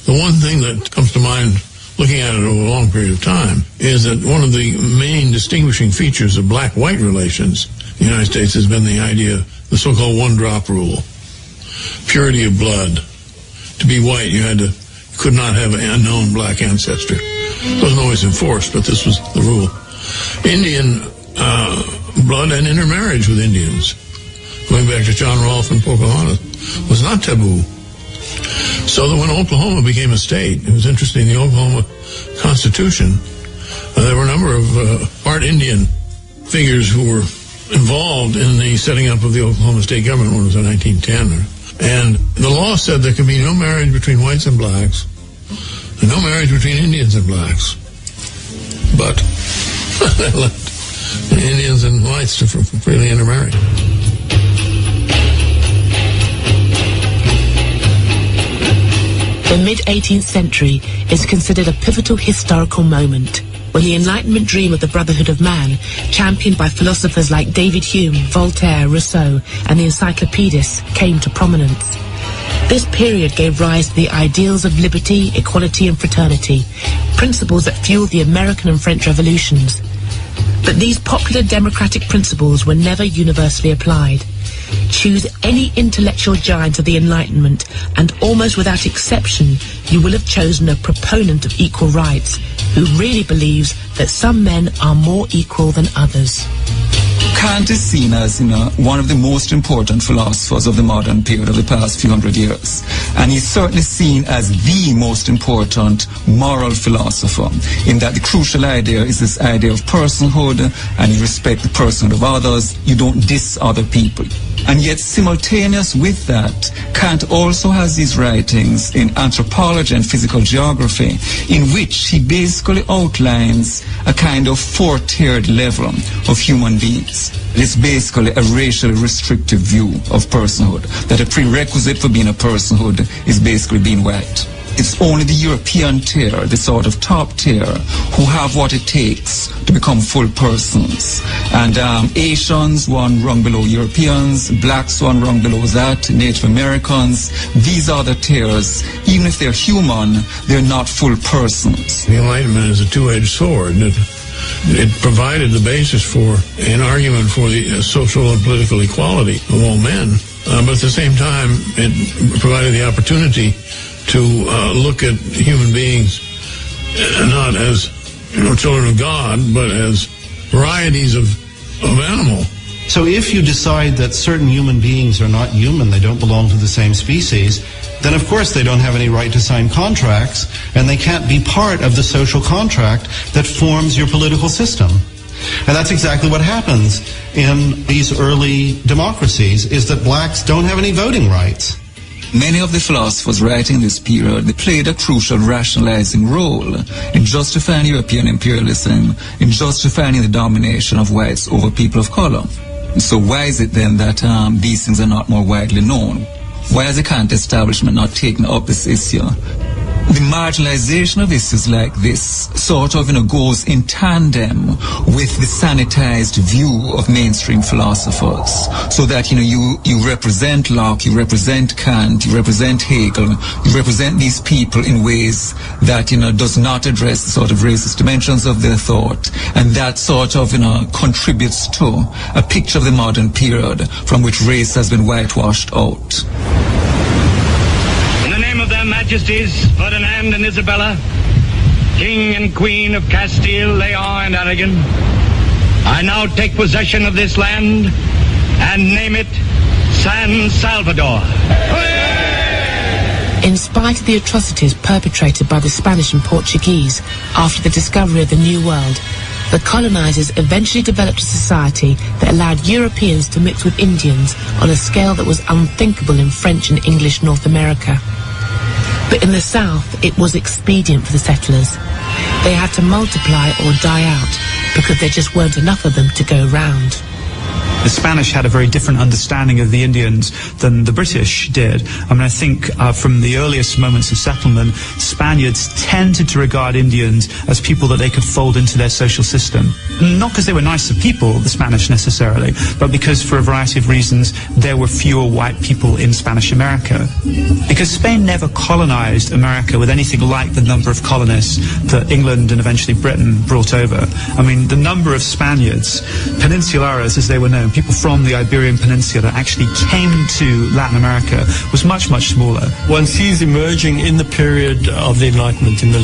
The one thing that comes to mind looking at it over a long period of time is that one of the main distinguishing features of black-white relations in the United States has been the idea, the so-called one-drop rule. Purity of blood. To be white, you could not have an unknown black ancestor. It wasn't always enforced, but this was the rule. Indian blood and intermarriage with Indians, going back to John Rolfe and Pocahontas, was not taboo. So that when Oklahoma became a state, it was interesting, the Oklahoma Constitution, there were a number of part Indian figures who were involved in the setting up of the Oklahoma state government when it was in 1910. And the law said there could be no marriage between whites and blacks, and no marriage between Indians and blacks. But they left the Indians and whites to freely intermarry. The mid-18th century is considered a pivotal historical moment, when the Enlightenment dream of the brotherhood of man, championed by philosophers like David Hume, Voltaire, Rousseau, and the encyclopedists, came to prominence. This period gave rise to the ideals of liberty, equality and fraternity, principles that fueled the American and French revolutions. But these popular democratic principles were never universally applied. Choose any intellectual giant of the Enlightenment, and almost without exception, you will have chosen a proponent of equal rights, who really believes that some men are more equal than others. Kant is seen as, one of the most important philosophers of the modern period of the past few hundred years. And he's certainly seen as the most important moral philosopher, in that the crucial idea is this idea of personhood, and you respect the personhood of others, you don't diss other people. And yet, simultaneous with that, Kant also has these writings in anthropology and physical geography, in which he basically outlines a kind of four-tiered level of human beings. It's basically a racially restrictive view of personhood, that a prerequisite for being a personhood is basically being white. It's only the European tier, the sort of top tier, who have what it takes to become full persons. And Asians, one rung below Europeans, blacks, one rung below that, Native Americans. These are the tiers. Even if they're human, they're not full persons. The Enlightenment is a two-edged sword. It provided the basis for an argument for the social and political equality of all men. But at the same time, it provided the opportunity to look at human beings not as children of God, but as varieties of animal. So if you decide that certain human beings are not human, they don't belong to the same species, then of course they don't have any right to sign contracts, and they can't be part of the social contract that forms your political system. And that's exactly what happens in these early democracies, is that blacks don't have any voting rights. Many of the philosophers writing this period, they played a crucial rationalizing role in justifying European imperialism, in justifying the domination of whites over people of color. So why is it then that these things are not more widely known? Why has the Kant establishment not taken up this issue? The marginalization of issues like this sort of goes in tandem with the sanitized view of mainstream philosophers. So that you represent Locke, you represent Kant, you represent Hegel, you represent these people in ways that does not address the sort of racist dimensions of their thought, and that sort of contributes to a picture of the modern period from which race has been whitewashed out. Of their Majesties Ferdinand and Isabella, King and Queen of Castile, Leon and Aragon, I now take possession of this land and name it San Salvador. In spite of the atrocities perpetrated by the Spanish and Portuguese after the discovery of the New World, the colonizers eventually developed a society that allowed Europeans to mix with Indians on a scale that was unthinkable in French and English North America. But in the south, it was expedient for the settlers. They had to multiply or die out because there just weren't enough of them to go round. The Spanish had a very different understanding of the Indians than the British did. I think from the earliest moments of settlement, Spaniards tended to regard Indians as people that they could fold into their social system. Not because they were nicer people, the Spanish necessarily, but because for a variety of reasons there were fewer white people in Spanish America. Because Spain never colonized America with anything like the number of colonists that England and eventually Britain brought over. The number of Spaniards, peninsulares as they were known, people from the Iberian Peninsula that actually came to Latin America, was much, much smaller. One sees emerging in the period of the Enlightenment, in the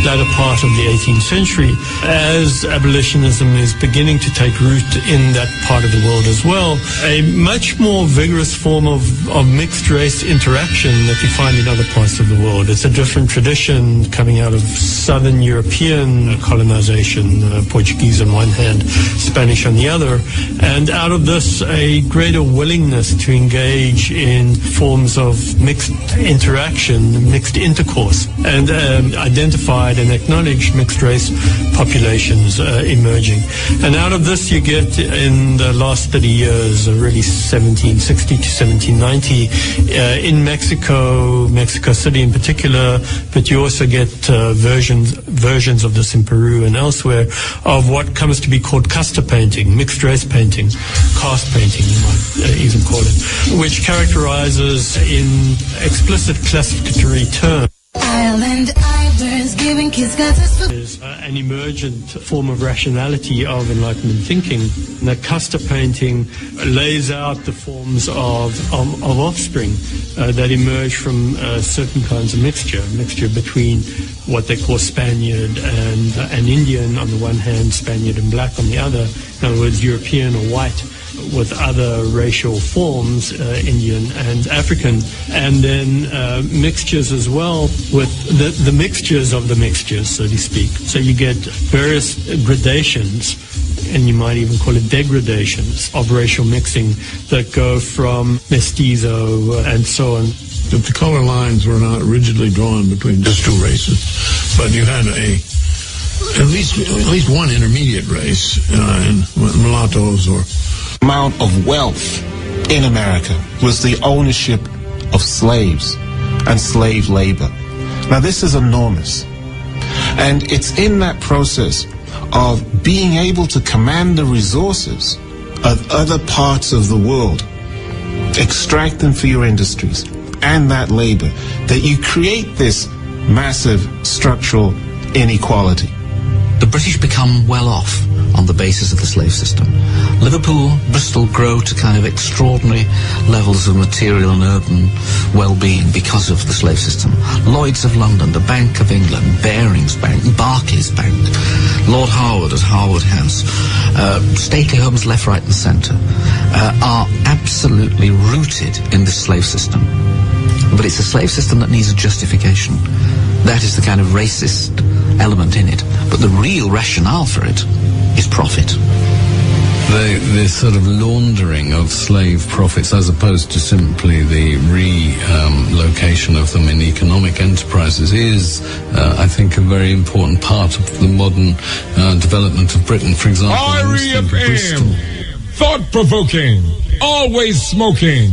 latter part of the 18th century, as abolitionism is beginning to take root in that part of the world as well, a much more vigorous form of mixed race interaction that you find in other parts of the world. It's a different tradition coming out of Southern European colonization, Portuguese on one hand, Spanish on the other, and out of this a greater willingness to engage in forms of mixed interaction, mixed intercourse, and identified and acknowledged mixed race populations emerging. And out of this you get, in the last 30 years, really 1760 to 1790, in Mexico City in particular, but you also get versions of this in Peru and elsewhere, of what comes to be called casta painting, mixed race painting. cast painting, you might even call it, which characterizes in explicit classificatory terms is an emergent form of rationality of Enlightenment thinking. And the Custer painting lays out the forms of offspring that emerge from certain kinds of mixture between what they call Spaniard and Indian on the one hand, Spaniard and black on the other. In other words, European or white, with other racial forms, Indian and African, and then mixtures as well with the mixtures of the mixtures, so to speak. So you get various gradations, and you might even call it degradations of racial mixing that go from mestizo and so on. The color lines were not rigidly drawn between just two races, but you had at least one intermediate race in mulattoes or amount of wealth in America was the ownership of slaves and slave labor. Now this is enormous, and it's in that process of being able to command the resources of other parts of the world, extract them for your industries and that labor, that you create this massive structural inequality. The British become well off on the basis of the slave system. Liverpool, Bristol grow to kind of extraordinary levels of material and urban well-being because of the slave system. Lloyd's of London, the Bank of England, Barings Bank, Barclays Bank, Lord Harwood at Harwood House, stately homes left, right and centre, are absolutely rooted in the slave system. But it's a slave system that needs a justification. That is the kind of racist element in it. But the real rationale for it is profit. The sort of laundering of slave profits, as opposed to simply the relocation of them in economic enterprises, is, I think, a very important part of the modern development of Britain. For example, REFM, thought-provoking, always smoking,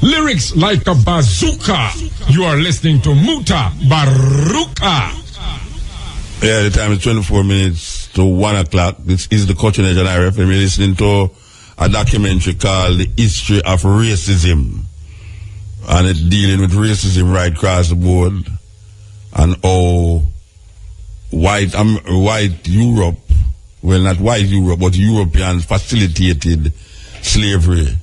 lyrics like a bazooka. You are listening to Mutabaruka. Yeah, the time is 24 minutes to 1 o'clock. This is the Culture Nation RFM. We're listening to a documentary called The History of Racism. And it's dealing with racism right across the board. And how white Europe, well, not white Europe, but Europeans facilitated slavery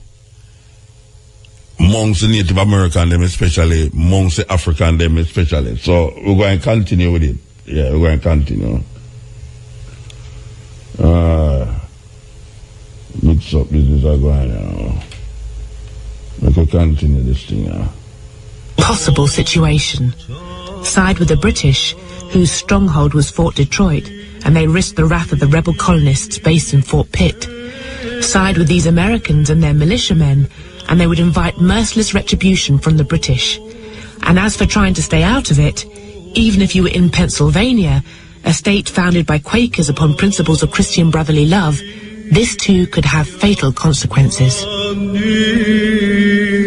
amongst the Native American them especially, amongst the African them especially. So we're going to continue with it. Yeah, we're going to continue. Mix up business are going now. We can continue this thing now. Possible situation. Side with the British, whose stronghold was Fort Detroit, and they risked the wrath of the rebel colonists based in Fort Pitt. Side with these Americans and their militiamen, and they would invite merciless retribution from the British. And as for trying to stay out of it, even if you were in Pennsylvania, a state founded by Quakers upon principles of Christian brotherly love, this too could have fatal consequences.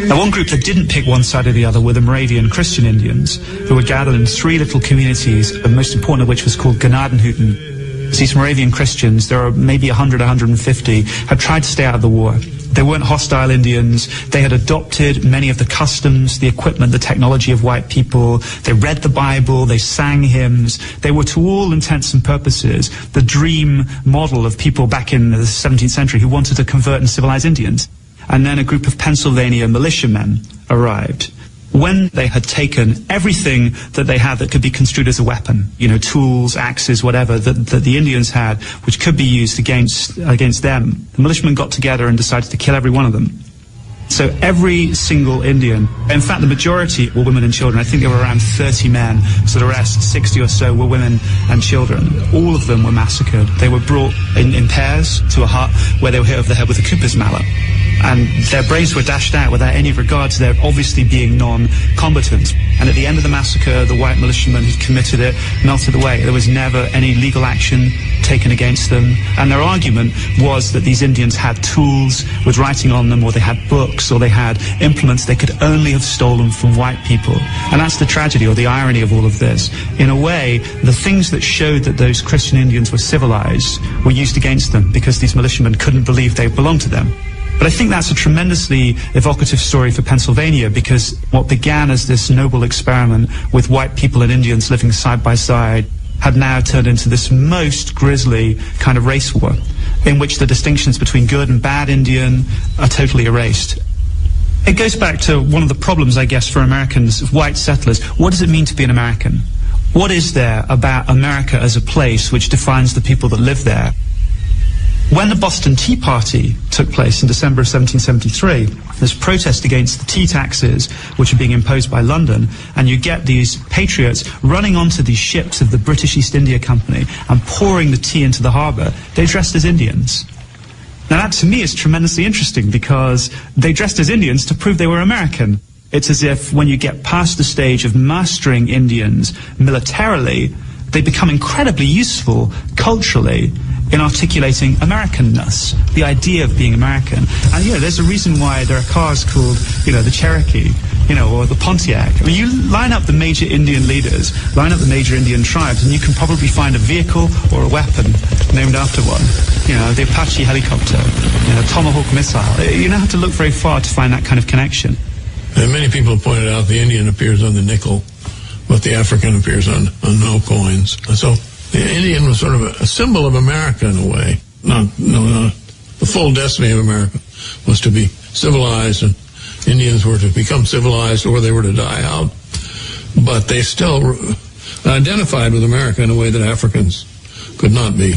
Now, one group that didn't pick one side or the other were the Moravian Christian Indians, who were gathered in 3 little communities, the most important of which was called Gnadenhutten. These Moravian Christians, there are maybe 100, 150, had tried to stay out of the war. They weren't hostile Indians. They had adopted many of the customs, the equipment, the technology of white people. They read the Bible. They sang hymns. They were, to all intents and purposes, the dream model of people back in the 17th century who wanted to convert and civilize Indians. And then a group of Pennsylvania militiamen arrived. When they had taken everything that they had that could be construed as a weapon, you know, tools, axes, whatever, that the Indians had, which could be used against them, the militiamen got together and decided to kill every one of them. So every single Indian, in fact the majority were women and children. I think there were around 30 men, so the rest, 60 or so, were women and children. All of them were massacred. They were brought in pairs to a hut where they were hit over the head with a cooper's mallet. And their brains were dashed out without any regard to their obviously being non-combatants. And at the end of the massacre, the white militiamen who committed it melted away. There was never any legal action taken against them. And their argument was that these Indians had tools with writing on them, or they had books, or they had implements they could only have stolen from white people. And that's the tragedy or the irony of all of this. In a way, the things that showed that those Christian Indians were civilized were used against them because these militiamen couldn't believe they belonged to them. But I think that's a tremendously evocative story for Pennsylvania, because what began as this noble experiment with white people and Indians living side by side had now turned into this most grisly kind of race war, in which the distinctions between good and bad Indian are totally erased. It goes back to one of the problems, I guess, for Americans, white settlers. What does it mean to be an American? What is there about America as a place which defines the people that live there? When the Boston Tea Party took place in December of 1773, there's protest against the tea taxes which are being imposed by London, and you get these patriots running onto these ships of the British East India Company and pouring the tea into the harbour. They dressed as Indians. Now that to me is tremendously interesting, because they dressed as Indians to prove they were American. It's as if when you get past the stage of mastering Indians militarily, they become incredibly useful culturally in articulating Americanness, the idea of being American. And, there's a reason why there are cars called, the Cherokee, or the Pontiac. I mean, you line up the major Indian leaders, line up the major Indian tribes, and you can probably find a vehicle or a weapon named after one. The Apache helicopter, Tomahawk missile. You don't have to look very far to find that kind of connection. And many people have pointed out the Indian appears on the nickel, but the African appears on no coins. And so the Indian was sort of a symbol of America in a way. Not the full destiny of America was to be civilized, and Indians were to become civilized or they were to die out. But they still identified with America in a way that Africans could not be.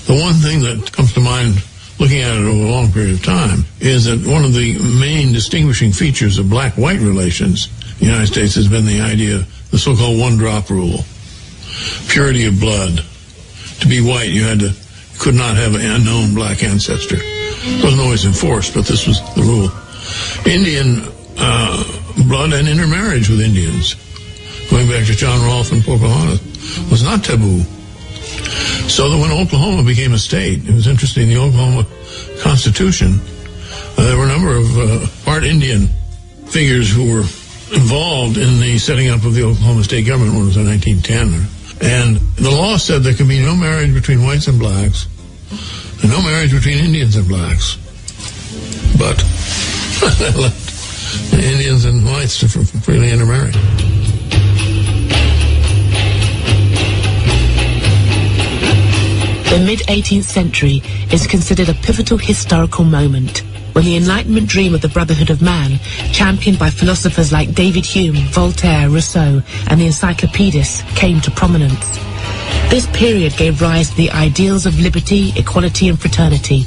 The one thing that comes to mind looking at it over a long period of time is that one of the main distinguishing features of black-white relations in the United States has been the idea of the so-called one-drop rule. Purity of blood. To be white, you could not have an unknown black ancestor. It wasn't always enforced, but this was the rule. Indian blood and intermarriage with Indians, going back to John Rolfe and Pocahontas, was not taboo. So that when Oklahoma became a state, it was interesting, the Oklahoma Constitution, there were a number of part Indian figures who were involved in the setting up of the Oklahoma state government when it was in 1910. And the law said there could be no marriage between whites and blacks, and no marriage between Indians and blacks. But they left the Indians and whites to freely intermarry. The mid-18th century is considered a pivotal historical moment when the Enlightenment dream of the brotherhood of man, championed by philosophers like David Hume, Voltaire, Rousseau, and the encyclopedists, came to prominence. This period gave rise to the ideals of liberty, equality, and fraternity,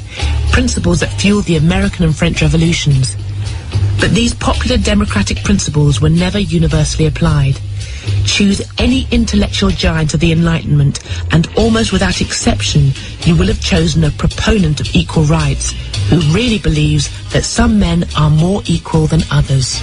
principles that fueled the American and French revolutions. But these popular democratic principles were never universally applied. Choose any intellectual giant of the Enlightenment, and almost without exception, you will have chosen a proponent of equal rights who really believes that some men are more equal than others.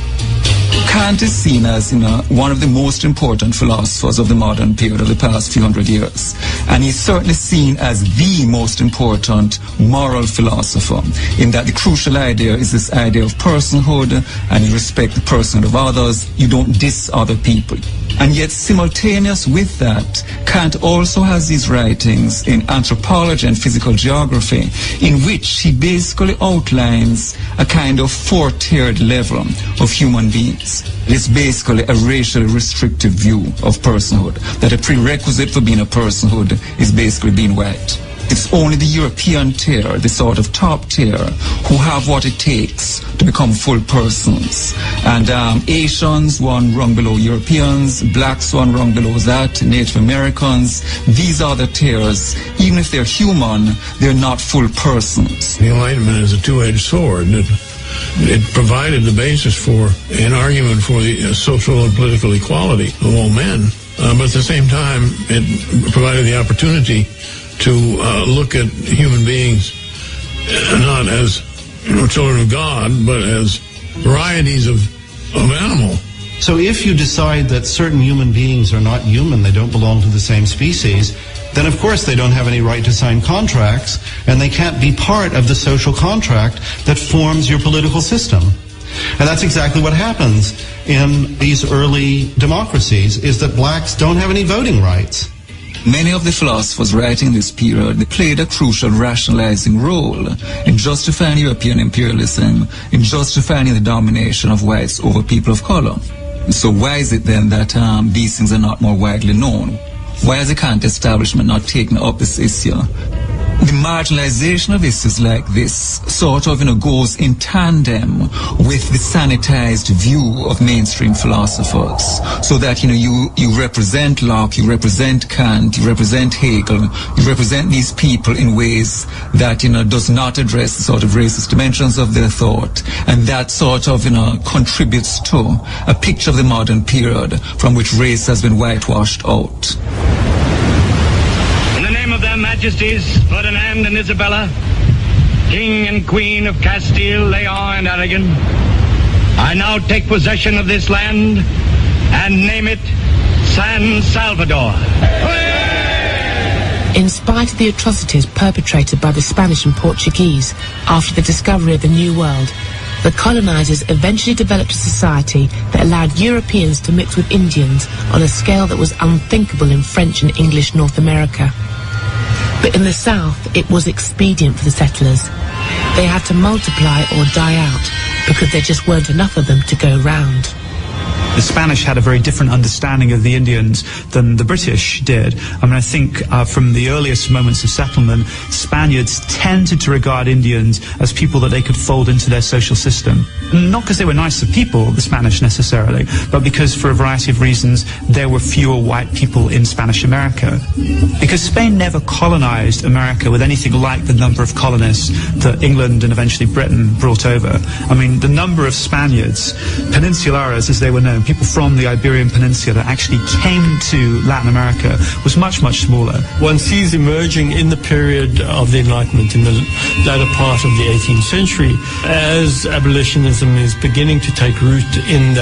Kant is seen as, one of the most important philosophers of the modern period of the past few hundred years. And he's certainly seen as the most important moral philosopher, in that the crucial idea is this idea of personhood, and you respect the personhood of others, you don't diss other people. And yet, simultaneous with that, Kant also has these writings in anthropology and physical geography, in which he basically outlines a kind of four-tiered level of human beings. It's basically a racially restrictive view of personhood, that a prerequisite for being a personhood is basically being white. It's only the European tier, the sort of top tier, who have what it takes to become full persons. And Asians, one rung below Europeans, blacks, one rung below that, Native Americans, these are the tiers. Even if they're human, they're not full persons. The Enlightenment is a two-edged sword. It provided the basis for an argument for the social and political equality of all men. But at the same time, it provided the opportunity to look at human beings not as children of God, but as varieties of animal. So if you decide that certain human beings are not human, they don't belong to the same species, then of course they don't have any right to sign contracts, and they can't be part of the social contract that forms your political system. And that's exactly what happens in these early democracies, is that blacks don't have any voting rights. Many of the philosophers writing in this period played a crucial rationalizing role in justifying European imperialism, in justifying the domination of whites over people of color. So why is it then that these things are not more widely known? Why has the current establishment not taken up this issue? The marginalization of issues like this sort of, goes in tandem with the sanitized view of mainstream philosophers. So that, you represent Locke, you represent Kant, you represent Hegel, you represent these people in ways that, does not address the sort of racist dimensions of their thought. And that sort of, contributes to a picture of the modern period from which race has been whitewashed out. Of their Majesties Ferdinand and Isabella, King and Queen of Castile, Leon and Aragon, I now take possession of this land and name it San Salvador. In spite of the atrocities perpetrated by the Spanish and Portuguese after the discovery of the New World, the colonizers eventually developed a society that allowed Europeans to mix with Indians on a scale that was unthinkable in French and English North America. But in the south, it was expedient for the settlers. They had to multiply or die out because there just weren't enough of them to go round. The Spanish had a very different understanding of the Indians than the British did. I think from the earliest moments of settlement, Spaniards tended to regard Indians as people that they could fold into their social system. Not because they were nicer people, the Spanish necessarily, but because for a variety of reasons there were fewer white people in Spanish America. Because Spain never colonized America with anything like the number of colonists that England and eventually Britain brought over. The number of Spaniards, peninsulares as they were known, people from the Iberian Peninsula that actually came to Latin America, was much, much smaller. One sees emerging in the period of the Enlightenment, in the latter part of the 18th century, as abolitionism is beginning to take root in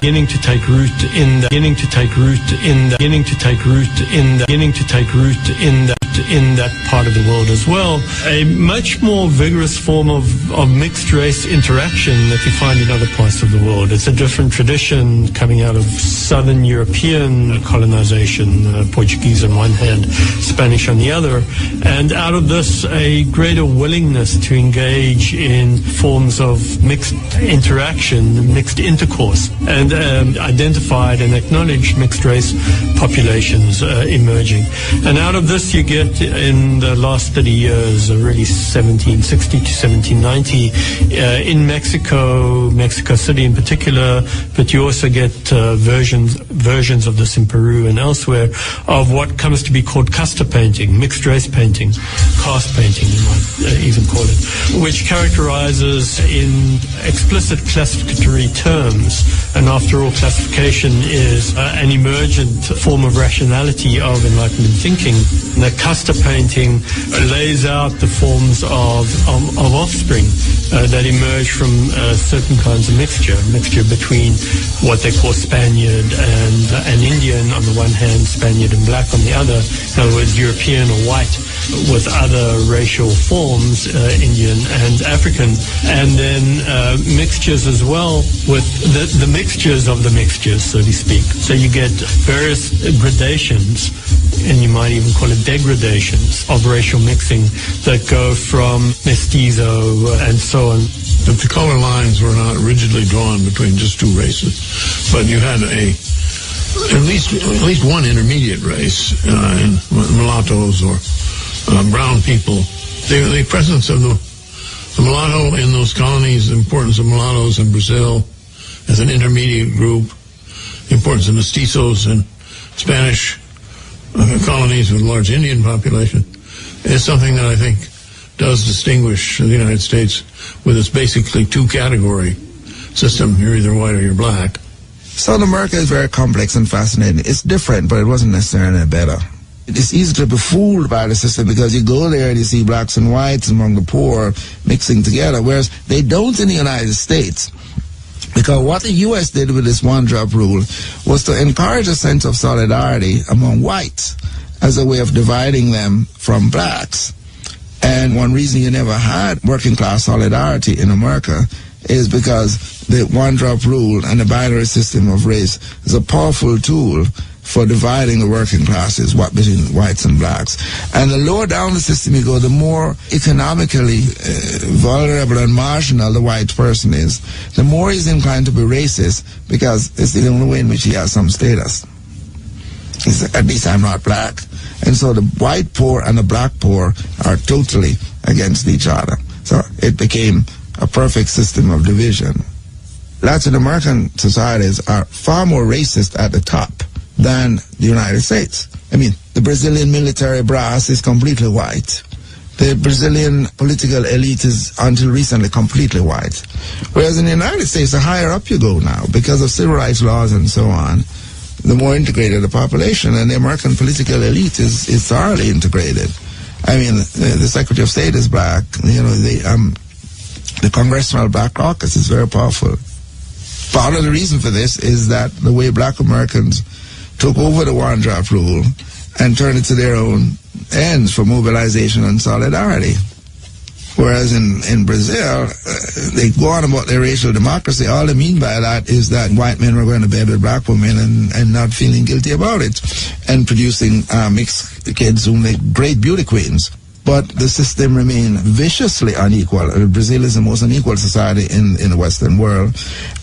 that part of the world as well. A much more vigorous form of mixed race interaction that you find in other parts of the world. It's a different tradition coming out of Southern European colonization, Portuguese on one hand, Spanish on the other, and out of this a greater willingness to engage in forms of mixed interaction, mixed intercourse, and identified and acknowledged mixed race populations emerging. And out of this you get in the last 30 years, really 1760 to 1790, in Mexico City in particular, but you also get versions of this in Peru and elsewhere, of what comes to be called casta painting, mixed race painting, caste painting you might even call it, which characterizes in explicit classificatory terms, and after all classification is an emergent form of rationality of Enlightenment thinking. And the casta painting lays out the forms of offspring that emerge from certain kinds of mixture between what they call Spaniard and Indian on the one hand, Spaniard and black on the other, in other words, European or white, with other racial forms, Indian and African, and then mixtures as well with the mixtures of the mixtures, so to speak. So you get various gradations, and you might even call it degradations of racial mixing that go from mestizo and so on. But the color lines were not rigidly drawn between just two races, but you had at least one intermediate race, in mulattoes or brown people. The presence of the mulatto in those colonies, the importance of mulattoes in Brazil as an intermediate group, the importance of mestizos in Spanish colonies with a large Indian population, is something that I think does distinguish the United States with its basically two-category system. You're either white or you're black. South America is very complex and fascinating. It's different, but it wasn't necessarily better. It's easy to be fooled by the system because you go there and you see blacks and whites among the poor mixing together, whereas they don't in the United States. Because what the U.S. did with this one-drop rule was to encourage a sense of solidarity among whites as a way of dividing them from blacks. And one reason you never had working-class solidarity in America is because the one-drop rule and the binary system of race is a powerful tool for dividing the working classes, what between whites and blacks. And the lower down the system you go, the more economically vulnerable and marginal the white person is, the more he's inclined to be racist, because it's the only way in which he has some status. He said, at least I'm not black. And so the white poor and the black poor are totally against each other. So it became a perfect system of division. Latin American societies are far more racist at the top than the United States. I mean, the Brazilian military brass is completely white. The Brazilian political elite is, until recently, completely white. Whereas in the United States, the higher up you go now, because of civil rights laws and so on, the more integrated the population, and the American political elite is thoroughly integrated. I mean, the Secretary of State is black. You know, the Congressional Black Caucus is very powerful. Part of the reason for this is that the way black Americans took over the one-drop rule and turned it to their own ends for mobilization and solidarity. Whereas in Brazil, they go on about their racial democracy. All they mean by that is that white men were going to bed with black women and not feeling guilty about it, and producing mixed kids who make great beauty queens. But the system remained viciously unequal. Brazil is the most unequal society in the Western world,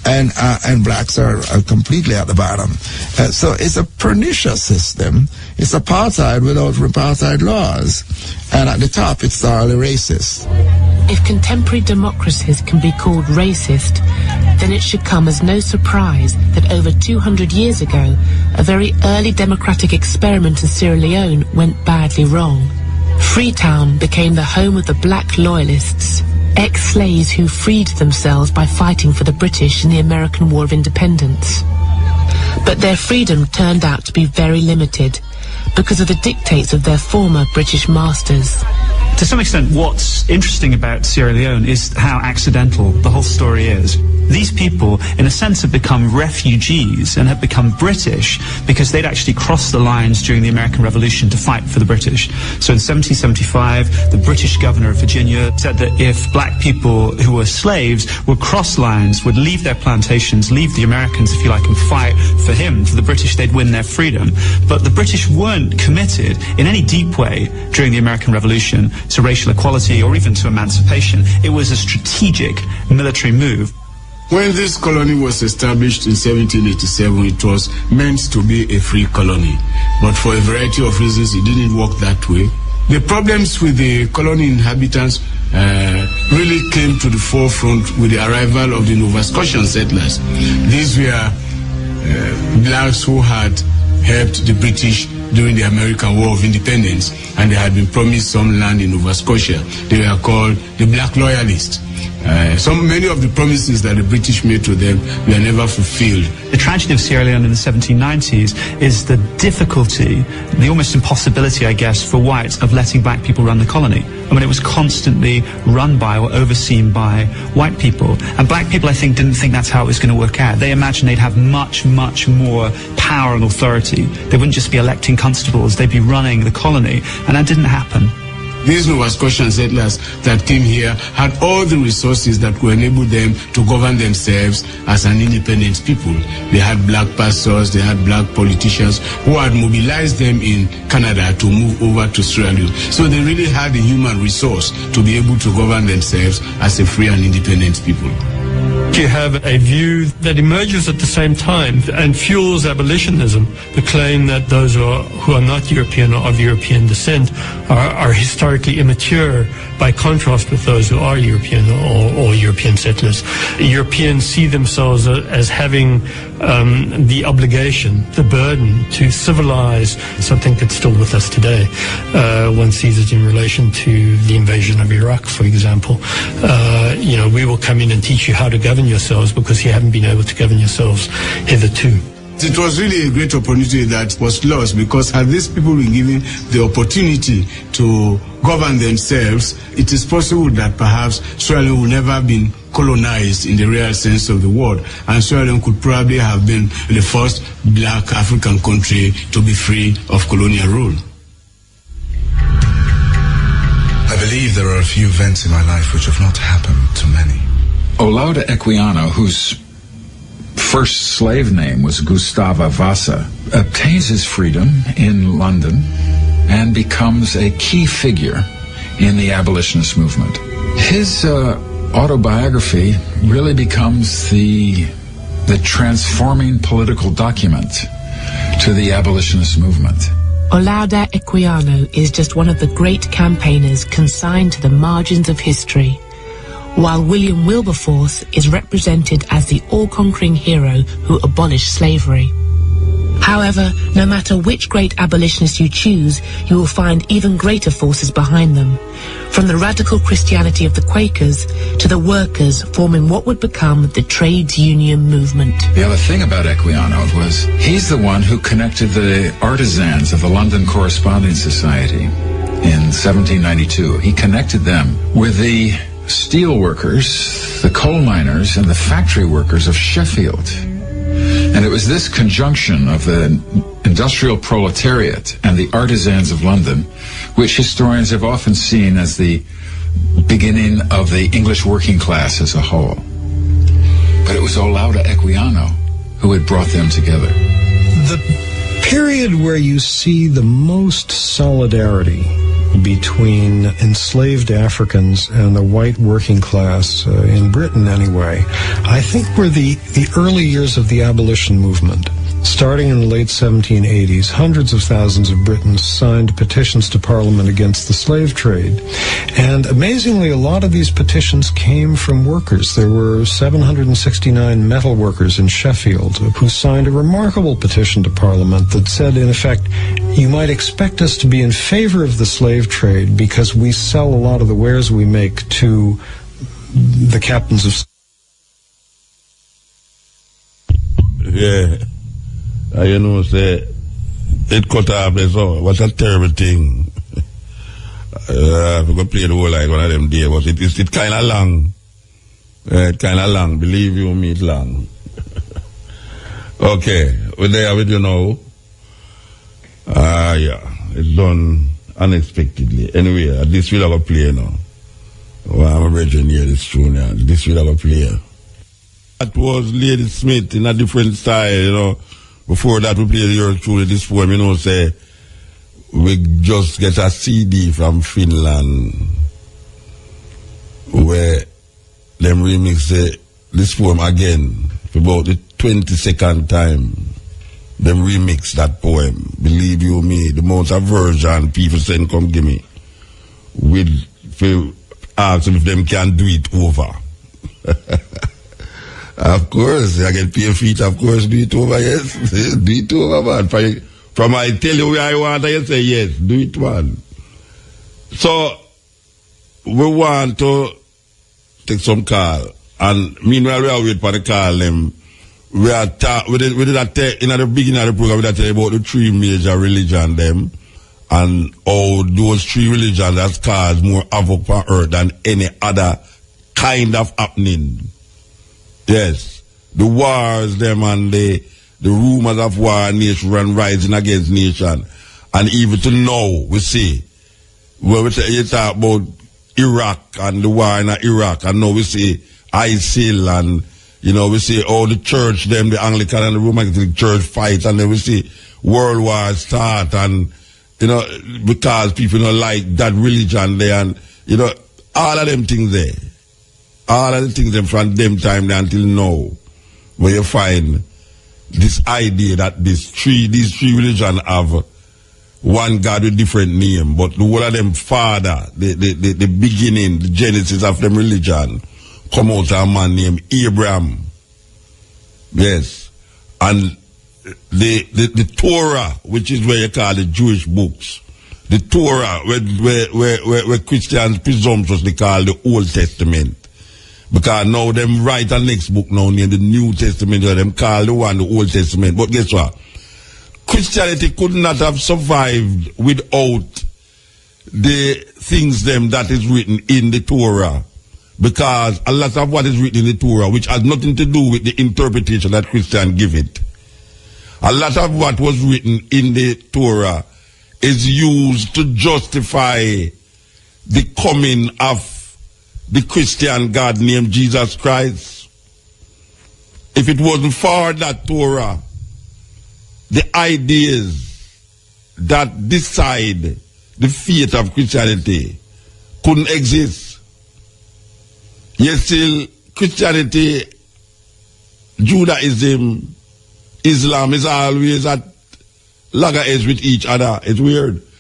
and blacks are completely at the bottom. So it's a pernicious system. It's apartheid without apartheid laws, and at the top it's thoroughly racist. If contemporary democracies can be called racist, then it should come as no surprise that over 200 years ago, a very early democratic experiment in Sierra Leone went badly wrong. Freetown became the home of the black loyalists, ex-slaves who freed themselves by fighting for the British in the American War of Independence. But their freedom turned out to be very limited because of the dictates of their former British masters. To some extent, what's interesting about Sierra Leone is how accidental the whole story is. These people, in a sense, have become refugees and have become British because they'd actually crossed the lines during the American Revolution to fight for the British. So in 1775, the British governor of Virginia said that if black people who were slaves would cross lines, would leave their plantations, leave the Americans, if you like, and fight for him, for the British, they'd win their freedom. But the British weren't committed in any deep way during the American Revolution to racial equality or even to emancipation. It was a strategic military move. When this colony was established in 1787, it was meant to be a free colony. But for a variety of reasons, it didn't work that way. The problems with the colony inhabitants really came to the forefront with the arrival of the Nova Scotian settlers. These were blacks who had helped the British during the American War of Independence, and they had been promised some land in Nova Scotia. They were called the Black Loyalists. Many of the promises that the British made to them were never fulfilled. The tragedy of Sierra Leone in the 1790s is the difficulty, the almost impossibility, I guess, for whites of letting black people run the colony. I mean, it was constantly run by or overseen by white people. And black people, I think, didn't think that's how it was going to work out. They imagined they'd have much, much more power and authority. They wouldn't just be electing constables, they'd be running the colony. And that didn't happen. These Nova Scotian settlers that came here had all the resources that would enable them to govern themselves as an independent people. They had black pastors, they had black politicians who had mobilized them in Canada to move over to Sierra Leone. So they really had the human resource to be able to govern themselves as a free and independent people. You have a view that emerges at the same time and fuels abolitionism, the claim that those who are not European or of European descent are historically immature by contrast with those who are European or European settlers. Europeans see themselves as having the obligation, the burden to civilize something that's still with us today. One sees it in relation to the invasion of Iraq, for example. We will come in and teach you how to govern yourselves because you haven't been able to govern yourselves hitherto. It was really a great opportunity that was lost, because had these people been given the opportunity to govern themselves, it is possible that perhaps Sierra Leone would never have been colonized in the real sense of the word, and Sierra Leone could probably have been the first black African country to be free of colonial rule. I believe there are a few events in my life which have not happened to many. Olaudah Equiano, whose first slave name was Gustavo Vassa, obtains his freedom in London and becomes a key figure in the abolitionist movement. His autobiography really becomes the transforming political document to the abolitionist movement. Olaudah Equiano is just one of the great campaigners consigned to the margins of history, while William Wilberforce is represented as the all-conquering hero who abolished slavery. However, no matter which great abolitionist you choose, you will find even greater forces behind them, from the radical Christianity of the Quakers to the workers forming what would become the trades union movement. The other thing about Equiano was he's the one who connected the artisans of the London Corresponding Society in 1792. He connected them with the steel workers, the coal miners, and the factory workers of Sheffield. And it was this conjunction of the industrial proletariat and the artisans of London, which historians have often seen as the beginning of the English working class as a whole. But it was Olaudah Equiano who had brought them together. The period where you see the most solidarity between enslaved Africans and the white working class, in Britain anyway, I think were the early years of the abolition movement. Starting in the late 1780s, hundreds of thousands of Britons signed petitions to Parliament against the slave trade. And amazingly, a lot of these petitions came from workers. There were 769 metal workers in Sheffield who signed a remarkable petition to Parliament that said, in effect, you might expect us to be in favor of the slave trade because we sell a lot of the wares we make to the captains of... Yeah. You know, say, it cut off, so what a terrible thing. We could play the whole like one of them days, but it kind of long. It kind of long, believe you me, it's long. Okay, we're there with you now. Yeah, it's done unexpectedly. Anyway, this will have a play now. Well, I'm a virgin here, this tune, yeah. This will have a play. That was Lady Smith in a different style, you know. Before that, we played your tune, this poem, you know, say, we just get a CD from Finland where them remix this poem again for about the 22nd time. Them remix that poem. Believe you me, the amount of version people send come give me. With ask them if them can do it over. Of course, I get paid feet, of course, do it over, yes. Do it over, man. From I tell you where I want, I say yes, do it, man. So, we want to take some call. And meanwhile, we are waiting for the call, them. We did that in the beginning of the program, we did tell about the three major religions, them. And how those three religions has caused more havoc on earth than any other kind of happening. Yes, the wars, them, and the rumors of war, nation rising against nation. And even to now, we see, well, you talk about Iraq and the war in Iraq, and now we see ISIL, and, you know, we see all the church, them, the Anglican and the Roman Catholic Church fight, and then we see world war start, and, you know, because people don't like that religion there, and, you know, all of them things there. All of the things them from them time until now, where you find this idea that these three religions have one God with different name, but the whole of them father, the beginning, the genesis of them religion, come out of a man named Abraham. Yes. And the Torah, which is where you call the Jewish books, the Torah, where Christians presumptuously call the Old Testament. Because now them write a next book now in the New Testament, or them call the one the Old Testament. But guess what? Christianity could not have survived without the things them that is written in the Torah. Because a lot of what is written in the Torah, which has nothing to do with the interpretation that Christians give it. A lot of what was written in the Torah is used to justify the coming of the Christian God named Jesus Christ. If it wasn't for that Torah, the ideas that decide the fate of Christianity couldn't exist. Yet still, Christianity, Judaism, Islam is always at loggerheads with each other. It's weird.